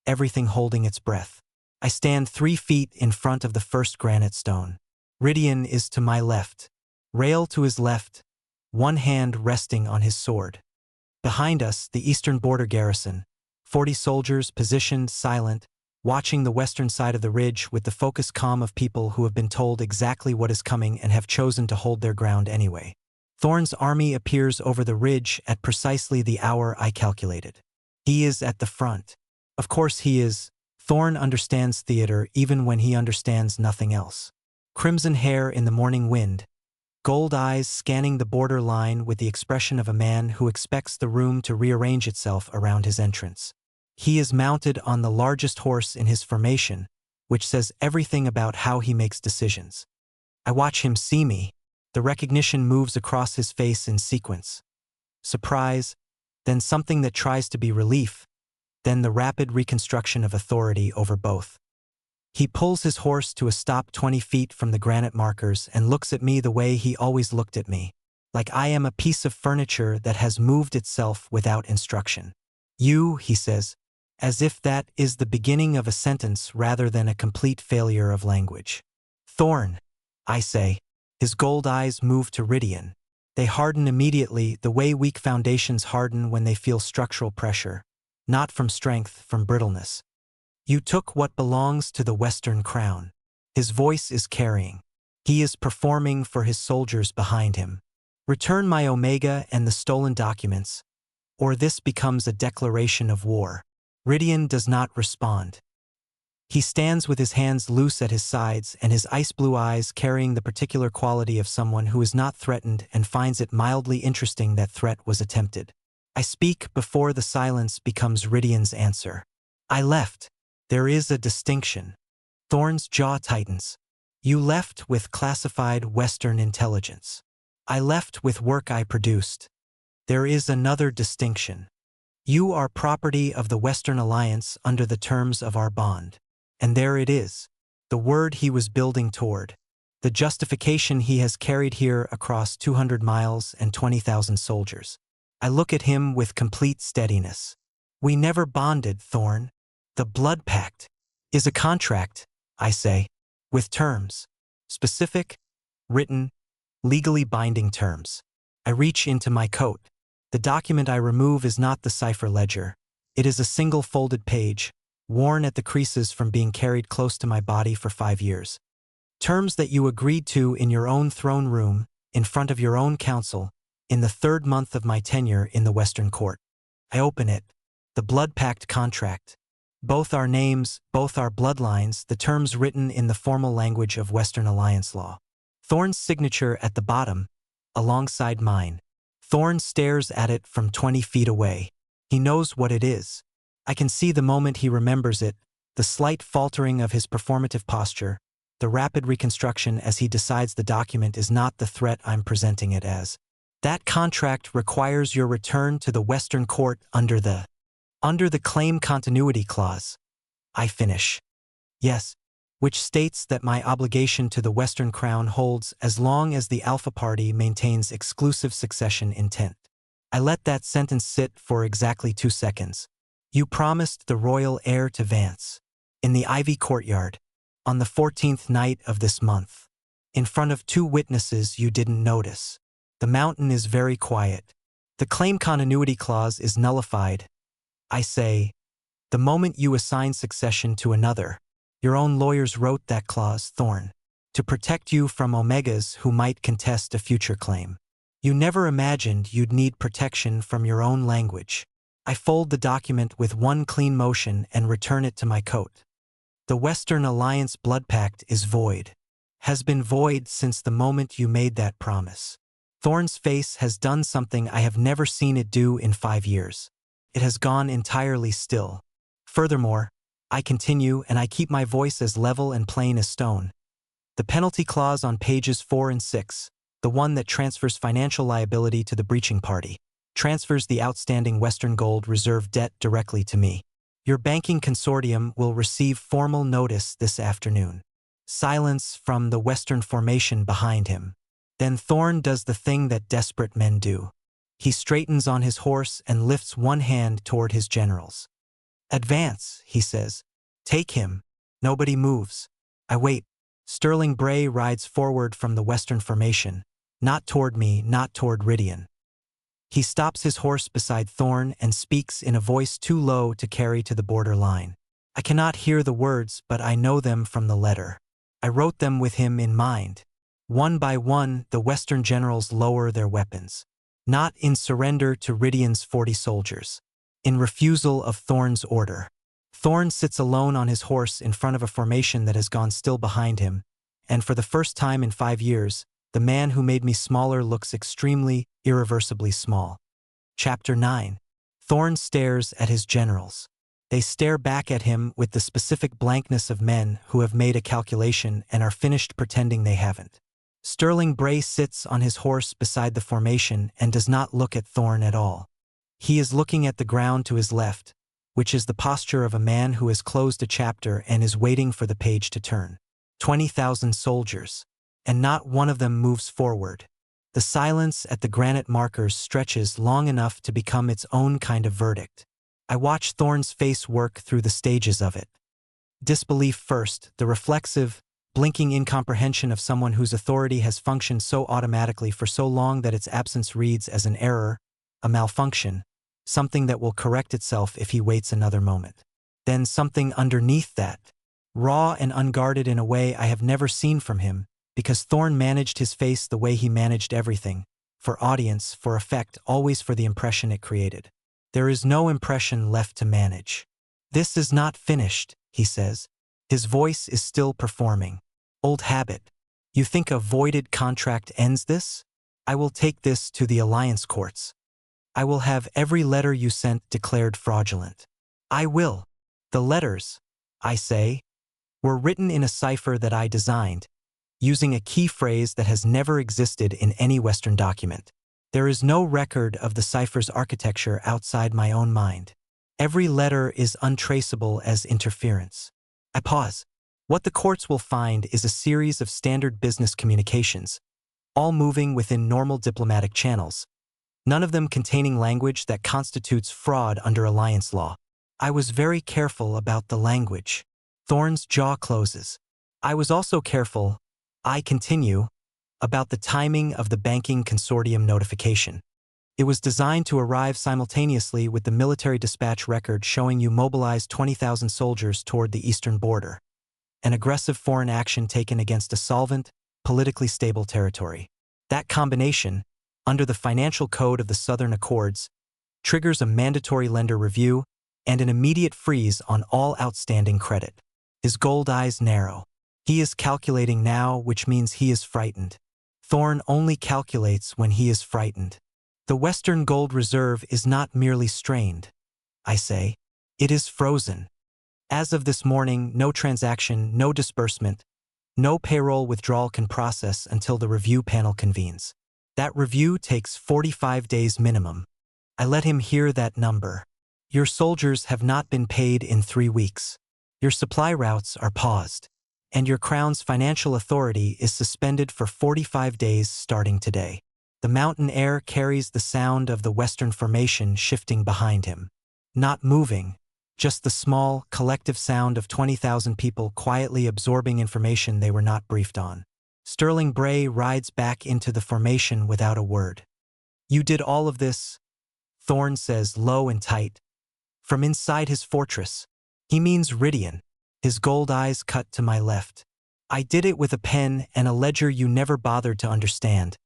everything holding its breath. I stand 3 feet in front of the first granite stone. Rydian is to my left, Rail to his left, one hand resting on his sword. Behind us, the eastern border garrison, 40 soldiers positioned, silent, watching the western side of the ridge with the focused calm of people who have been told exactly what is coming and have chosen to hold their ground anyway. Thorne's army appears over the ridge at precisely the hour I calculated. He is at the front. Of course he is. Thorne understands theater even when he understands nothing else. Crimson hair in the morning wind, gold eyes scanning the border line with the expression of a man who expects the room to rearrange itself around his entrance. He is mounted on the largest horse in his formation, which says everything about how he makes decisions. I watch him see me. The recognition moves across his face in sequence. Surprise, then something that tries to be relief, then the rapid reconstruction of authority over both. He pulls his horse to a stop 20 feet from the granite markers and looks at me the way he always looked at me, like I am a piece of furniture that has moved itself without instruction. You, he says, as if that is the beginning of a sentence rather than a complete failure of language. Thorne, I say. His gold eyes move to Rydian. They harden immediately the way weak foundations harden when they feel structural pressure, not from strength, from brittleness. You took what belongs to the Western crown. His voice is carrying. He is performing for his soldiers behind him. Return my Omega and the stolen documents, or this becomes a declaration of war. Rydian does not respond. He stands with his hands loose at his sides and his ice blue eyes carrying the particular quality of someone who is not threatened and finds it mildly interesting that threat was attempted. I speak before the silence becomes Rydian's answer. I left. There is a distinction. Thorne's jaw tightens. You left with classified Western intelligence. I left with work I produced. There is another distinction. You are property of the Western Alliance under the terms of our bond. And there it is, the word he was building toward, the justification he has carried here across 200 miles and 20,000 soldiers. I look at him with complete steadiness. We never bonded, Thorne. The blood pact is a contract, I say, with terms, specific, written, legally binding terms. I reach into my coat. The document I remove is not the cipher ledger. It is a single folded page, worn at the creases from being carried close to my body for 5 years. Terms that you agreed to in your own throne room, in front of your own council, in the 3rd month of my tenure in the Western Court. I open it. The blood pact contract. Both our names, both our bloodlines, the terms written in the formal language of Western Alliance law. Thorne's signature at the bottom, alongside mine. Thorne stares at it from 20 feet away. He knows what it is. I can see the moment he remembers it, the slight faltering of his performative posture, the rapid reconstruction as he decides the document is not the threat I'm presenting it as. That contract requires your return to the Western Court under the claim continuity clause. I finish. Yes, which states that my obligation to the Western Crown holds as long as the Alpha Party maintains exclusive succession intent. I let that sentence sit for exactly 2 seconds. You promised the royal heir to Vance, in the Ivy courtyard, on the 14th night of this month, in front of 2 witnesses you didn't notice. The mountain is very quiet. The claim continuity clause is nullified. I say, the moment you assign succession to another, your own lawyers wrote that clause, Thorne, to protect you from Omegas who might contest a future claim. You never imagined you'd need protection from your own language. I fold the document with one clean motion and return it to my coat. The Western Alliance blood pact is void. Has been void since the moment you made that promise. Thorne's face has done something I have never seen it do in 5 years. It has gone entirely still. Furthermore, I continue and I keep my voice as level and plain as stone. The penalty clause on pages 4 and 6, the one that transfers financial liability to the breaching party, transfers the outstanding Western Gold Reserve debt directly to me. Your banking consortium will receive formal notice this afternoon. Silence from the Western formation behind him. Then Thorne does the thing that desperate men do. He straightens on his horse and lifts one hand toward his generals. Advance, he says. Take him. Nobody moves. I wait. Sterling Bray rides forward from the western formation, not toward me, not toward Ridian. He stops his horse beside Thorne and speaks in a voice too low to carry to the border line. I cannot hear the words, but I know them from the letter. I wrote them with him in mind. One by one, the Western generals lower their weapons. Not in surrender to Ridian's 40 soldiers. In refusal of Thorne's order. Thorne sits alone on his horse in front of a formation that has gone still behind him, and for the first time in 5 years, the man who made me smaller looks extremely, irreversibly small. Chapter 9. Thorne stares at his generals. They stare back at him with the specific blankness of men who have made a calculation and are finished pretending they haven't. Sterling Bray sits on his horse beside the formation and does not look at Thorne at all. He is looking at the ground to his left, which is the posture of a man who has closed a chapter and is waiting for the page to turn. 20,000 soldiers. And not one of them moves forward. The silence at the granite markers stretches long enough to become its own kind of verdict. I watch Thorne's face work through the stages of it. Disbelief first, the reflexive, blinking incomprehension of someone whose authority has functioned so automatically for so long that its absence reads as an error, a malfunction, something that will correct itself if he waits another moment. Then something underneath that, raw and unguarded in a way I have never seen from him, because Thorne managed his face the way he managed everything, for audience, for effect, always for the impression it created. There is no impression left to manage. This is not finished, he says. His voice is still performing. Old habit. You think a voided contract ends this? I will take this to the alliance courts. I will have every letter you sent declared fraudulent. I will. The letters, I say, were written in a cipher that I designed, using a key phrase that has never existed in any Western document. There is no record of the cipher's architecture outside my own mind. Every letter is untraceable as interference. I pause. What the courts will find is a series of standard business communications, all moving within normal diplomatic channels, none of them containing language that constitutes fraud under alliance law. I was very careful about the language. Thorne's jaw closes. I was also careful, I continue, about the timing of the banking consortium notification. It was designed to arrive simultaneously with the military dispatch record showing you mobilized 20,000 soldiers toward the eastern border, an aggressive foreign action taken against a solvent, politically stable territory. That combination, under the financial code of the Southern Accords, triggers a mandatory lender review and an immediate freeze on all outstanding credit. His gold eyes narrow. He is calculating now, which means he is frightened. Thorne only calculates when he is frightened. The Western Gold Reserve is not merely strained, I say. It is frozen. As of this morning, no transaction, no disbursement, no payroll withdrawal can process until the review panel convenes. That review takes 45 days minimum. I let him hear that number. Your soldiers have not been paid in 3 weeks. Your supply routes are paused. And your crown's financial authority is suspended for 45 days starting today. The mountain air carries the sound of the western formation shifting behind him. Not moving, just the small, collective sound of 20,000 people quietly absorbing information they were not briefed on. Sterling Bray rides back into the formation without a word. You did all of this, Thorne says low and tight, from inside his fortress. He means Ridian. His gold eyes cut to my left. I did it with a pen and a ledger you never bothered to understand.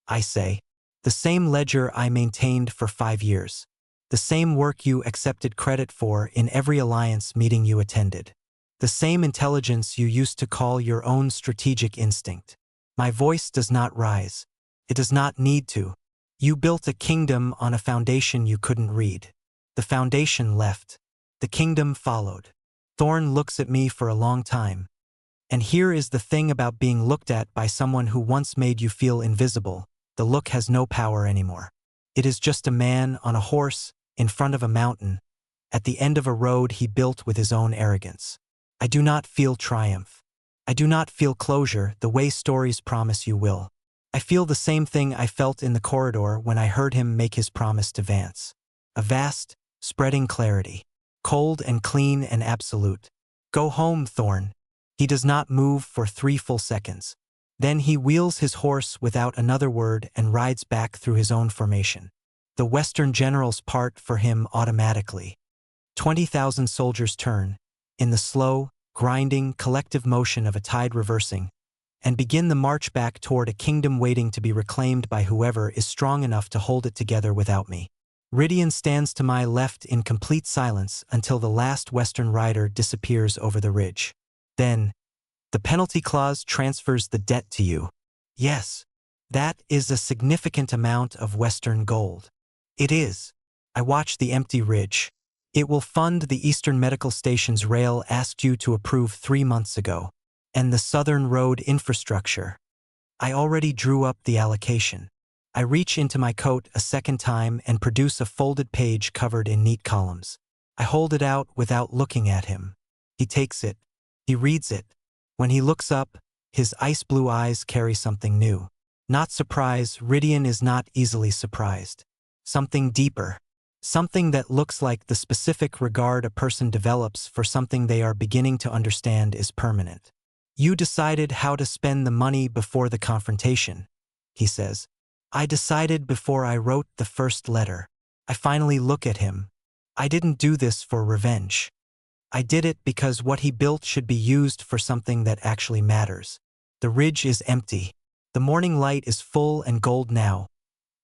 I say, the same ledger I maintained for 5 years. The same work you accepted credit for in every alliance meeting you attended. The same intelligence you used to call your own strategic instinct. My voice does not rise. It does not need to. You built a kingdom on a foundation you couldn't read. The foundation left. The kingdom followed. Thorne looks at me for a long time. And here is the thing about being looked at by someone who once made you feel invisible. The look has no power anymore. It is just a man on a horse in front of a mountain, at the end of a road he built with his own arrogance. I do not feel triumph. I do not feel closure the way stories promise you will. I feel the same thing I felt in the corridor when I heard him make his promise to Vance. A vast, spreading clarity. Cold and clean and absolute. Go home, Thorne. He does not move for 3 full seconds. Then he wheels his horse without another word and rides back through his own formation. The Western generals part for him automatically. 20,000 soldiers turn, in the slow, grinding, collective motion of a tide reversing, and begin the march back toward a kingdom waiting to be reclaimed by whoever is strong enough to hold it together without me. Ridian stands to my left in complete silence until the last Western rider disappears over the ridge. Then, the penalty clause transfers the debt to you. Yes, that is a significant amount of Western gold. It is. I watch the empty ridge. It will fund the Eastern Medical Station's rail asked you to approve 3 months ago, and the Southern Road infrastructure. I already drew up the allocation. I reach into my coat a second time and produce a folded page covered in neat columns. I hold it out without looking at him. He takes it. He reads it. When he looks up, his ice blue eyes carry something new. Not surprise, Ridian is not easily surprised. Something deeper. Something that looks like the specific regard a person develops for something they are beginning to understand is permanent. You decided how to spend the money before the confrontation, he says. I decided before I wrote the first letter. I finally look at him. I didn't do this for revenge. I did it because what he built should be used for something that actually matters. The ridge is empty. The morning light is full and gold now,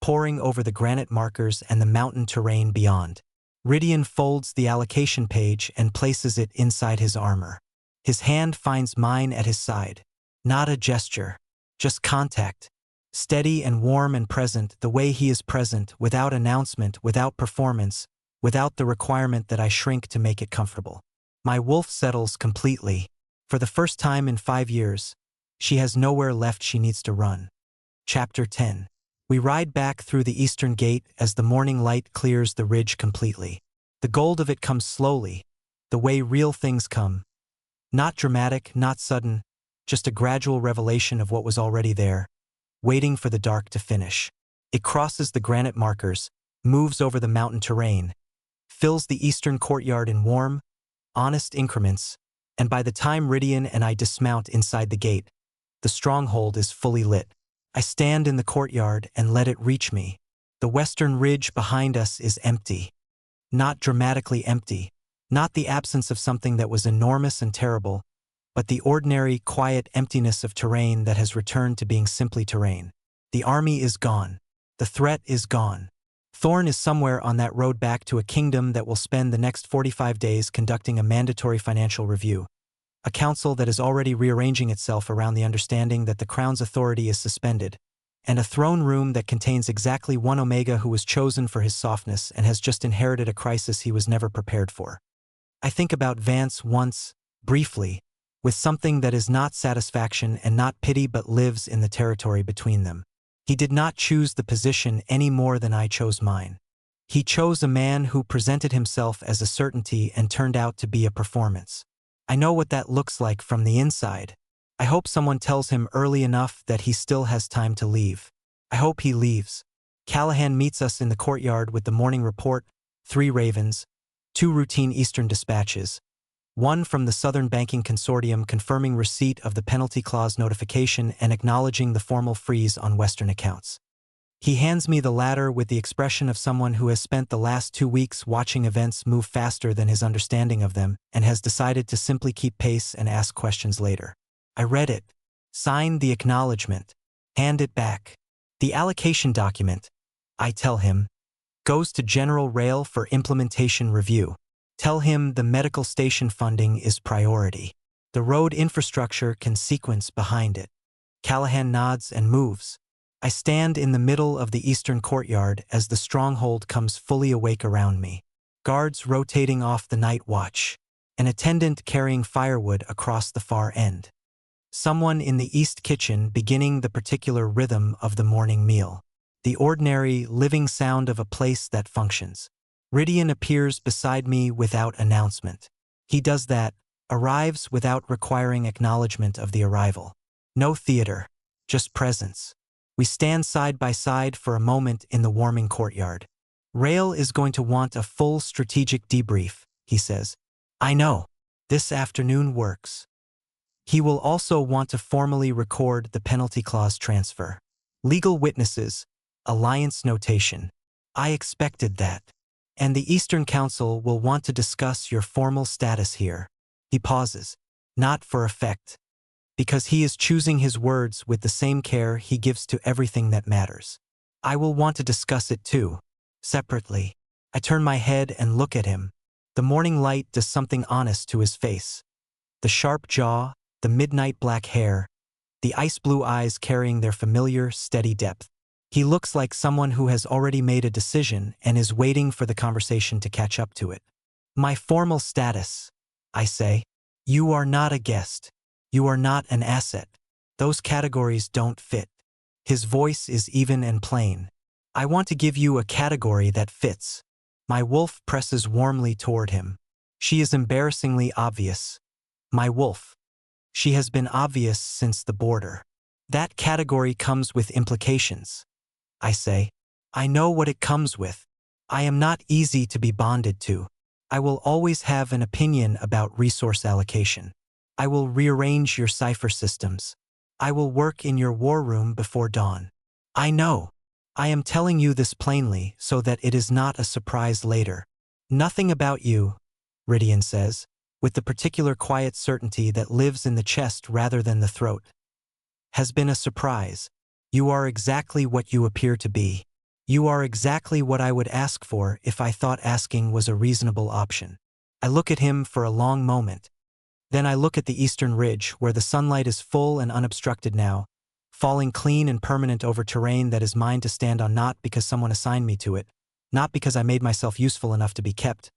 pouring over the granite markers and the mountain terrain beyond. Ridian folds the allocation page and places it inside his armor. His hand finds mine at his side. Not a gesture, just contact. Steady and warm and present, the way he is present, without announcement, without performance, without the requirement that I shrink to make it comfortable. My wolf settles completely. For the first time in 5 years, she has nowhere left she needs to run. Chapter 10. We ride back through the eastern gate as the morning light clears the ridge completely. The gold of it comes slowly, the way real things come. Not dramatic, not sudden, just a gradual revelation of what was already there, waiting for the dark to finish. It crosses the granite markers, moves over the mountain terrain, fills the eastern courtyard in warm, honest increments, and by the time Ridian and I dismount inside the gate, the stronghold is fully lit. I stand in the courtyard and let it reach me. The western ridge behind us is empty. Not dramatically empty, not the absence of something that was enormous and terrible, but the ordinary, quiet emptiness of terrain that has returned to being simply terrain. The army is gone. The threat is gone. Thorne is somewhere on that road back to a kingdom that will spend the next 45 days conducting a mandatory financial review. A council that is already rearranging itself around the understanding that the crown's authority is suspended, and a throne room that contains exactly one Omega who was chosen for his softness and has just inherited a crisis he was never prepared for. I think about Vance once, briefly, with something that is not satisfaction and not pity but lives in the territory between them. He did not choose the position any more than I chose mine. He chose a man who presented himself as a certainty and turned out to be a performance. I know what that looks like from the inside. I hope someone tells him early enough that he still has time to leave. I hope he leaves. Callahan meets us in the courtyard with the morning report, 3 ravens, 2 routine Eastern dispatches, 1 from the Southern Banking Consortium confirming receipt of the penalty clause notification and acknowledging the formal freeze on Western accounts. He hands me the latter with the expression of someone who has spent the last 2 weeks watching events move faster than his understanding of them and has decided to simply keep pace and ask questions later. I read it, sign the acknowledgement, hand it back. The allocation document, I tell him, goes to General Rail for implementation review. Tell him the medical station funding is priority. The road infrastructure can sequence behind it. Callahan nods and moves. I stand in the middle of the eastern courtyard as the stronghold comes fully awake around me. Guards rotating off the night watch. An attendant carrying firewood across the far end. Someone in the east kitchen beginning the particular rhythm of the morning meal. The ordinary, living sound of a place that functions. Ridian appears beside me without announcement. He does that, arrives without requiring acknowledgement of the arrival. No theater, just presence. We stand side by side for a moment in the warming courtyard. Rail is going to want a full strategic debrief, he says. I know. This afternoon works. He will also want to formally record the penalty clause transfer. Legal witnesses, alliance notation. I expected that. And the Eastern Council will want to discuss your formal status here. He pauses, not for effect, because he is choosing his words with the same care he gives to everything that matters. I will want to discuss it too, separately. I turn my head and look at him. The morning light does something honest to his face. The sharp jaw, the midnight black hair, the ice blue eyes carrying their familiar, steady depth. He looks like someone who has already made a decision and is waiting for the conversation to catch up to it. My formal status, I say. You are not a guest. You are not an asset. Those categories don't fit. His voice is even and plain. I want to give you a category that fits. My wolf presses warmly toward him. She is embarrassingly obvious. My wolf. She has been obvious since the border. That category comes with implications. I say. I know what it comes with. I am not easy to be bonded to. I will always have an opinion about resource allocation. I will rearrange your cipher systems. I will work in your war room before dawn. I know. I am telling you this plainly so that it is not a surprise later. Nothing about you, Rydian says, with the particular quiet certainty that lives in the chest rather than the throat, has been a surprise. You are exactly what you appear to be. You are exactly what I would ask for if I thought asking was a reasonable option. I look at him for a long moment. Then I look at the eastern ridge where the sunlight is full and unobstructed now, falling clean and permanent over terrain that is mine to stand on, not because someone assigned me to it, not because I made myself useful enough to be kept,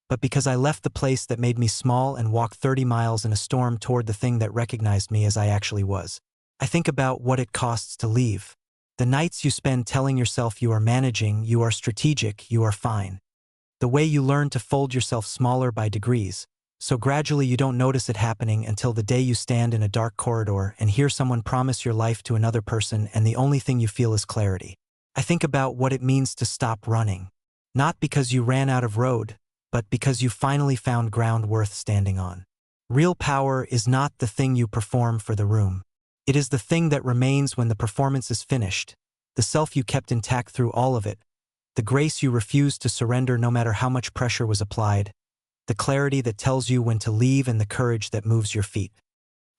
but because I left the place that made me small and walked 30 miles in a storm toward the thing that recognized me as I actually was. I think about what it costs to leave. The nights you spend telling yourself you are managing, you are strategic, you are fine. The way you learn to fold yourself smaller by degrees, so gradually you don't notice it happening until the day you stand in a dark corridor and hear someone promise your life to another person and the only thing you feel is clarity. I think about what it means to stop running. Not because you ran out of road, but because you finally found ground worth standing on. Real power is not the thing you perform for the room. It is the thing that remains when the performance is finished, the self you kept intact through all of it, the grace you refused to surrender no matter how much pressure was applied, the clarity that tells you when to leave and the courage that moves your feet.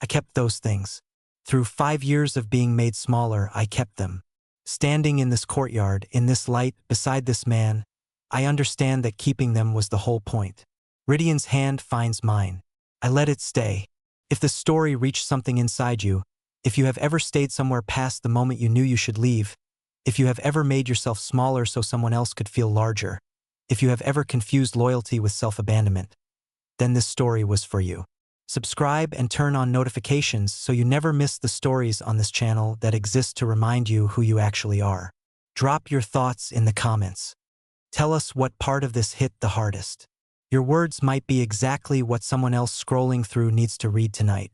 I kept those things. Through 5 years of being made smaller, I kept them. Standing in this courtyard, in this light, beside this man, I understand that keeping them was the whole point. Rydian's hand finds mine. I let it stay. If the story reached something inside you, if you have ever stayed somewhere past the moment you knew you should leave, if you have ever made yourself smaller so someone else could feel larger, if you have ever confused loyalty with self-abandonment, then this story was for you. Subscribe and turn on notifications so you never miss the stories on this channel that exist to remind you who you actually are. Drop your thoughts in the comments. Tell us what part of this hit the hardest. Your words might be exactly what someone else scrolling through needs to read tonight.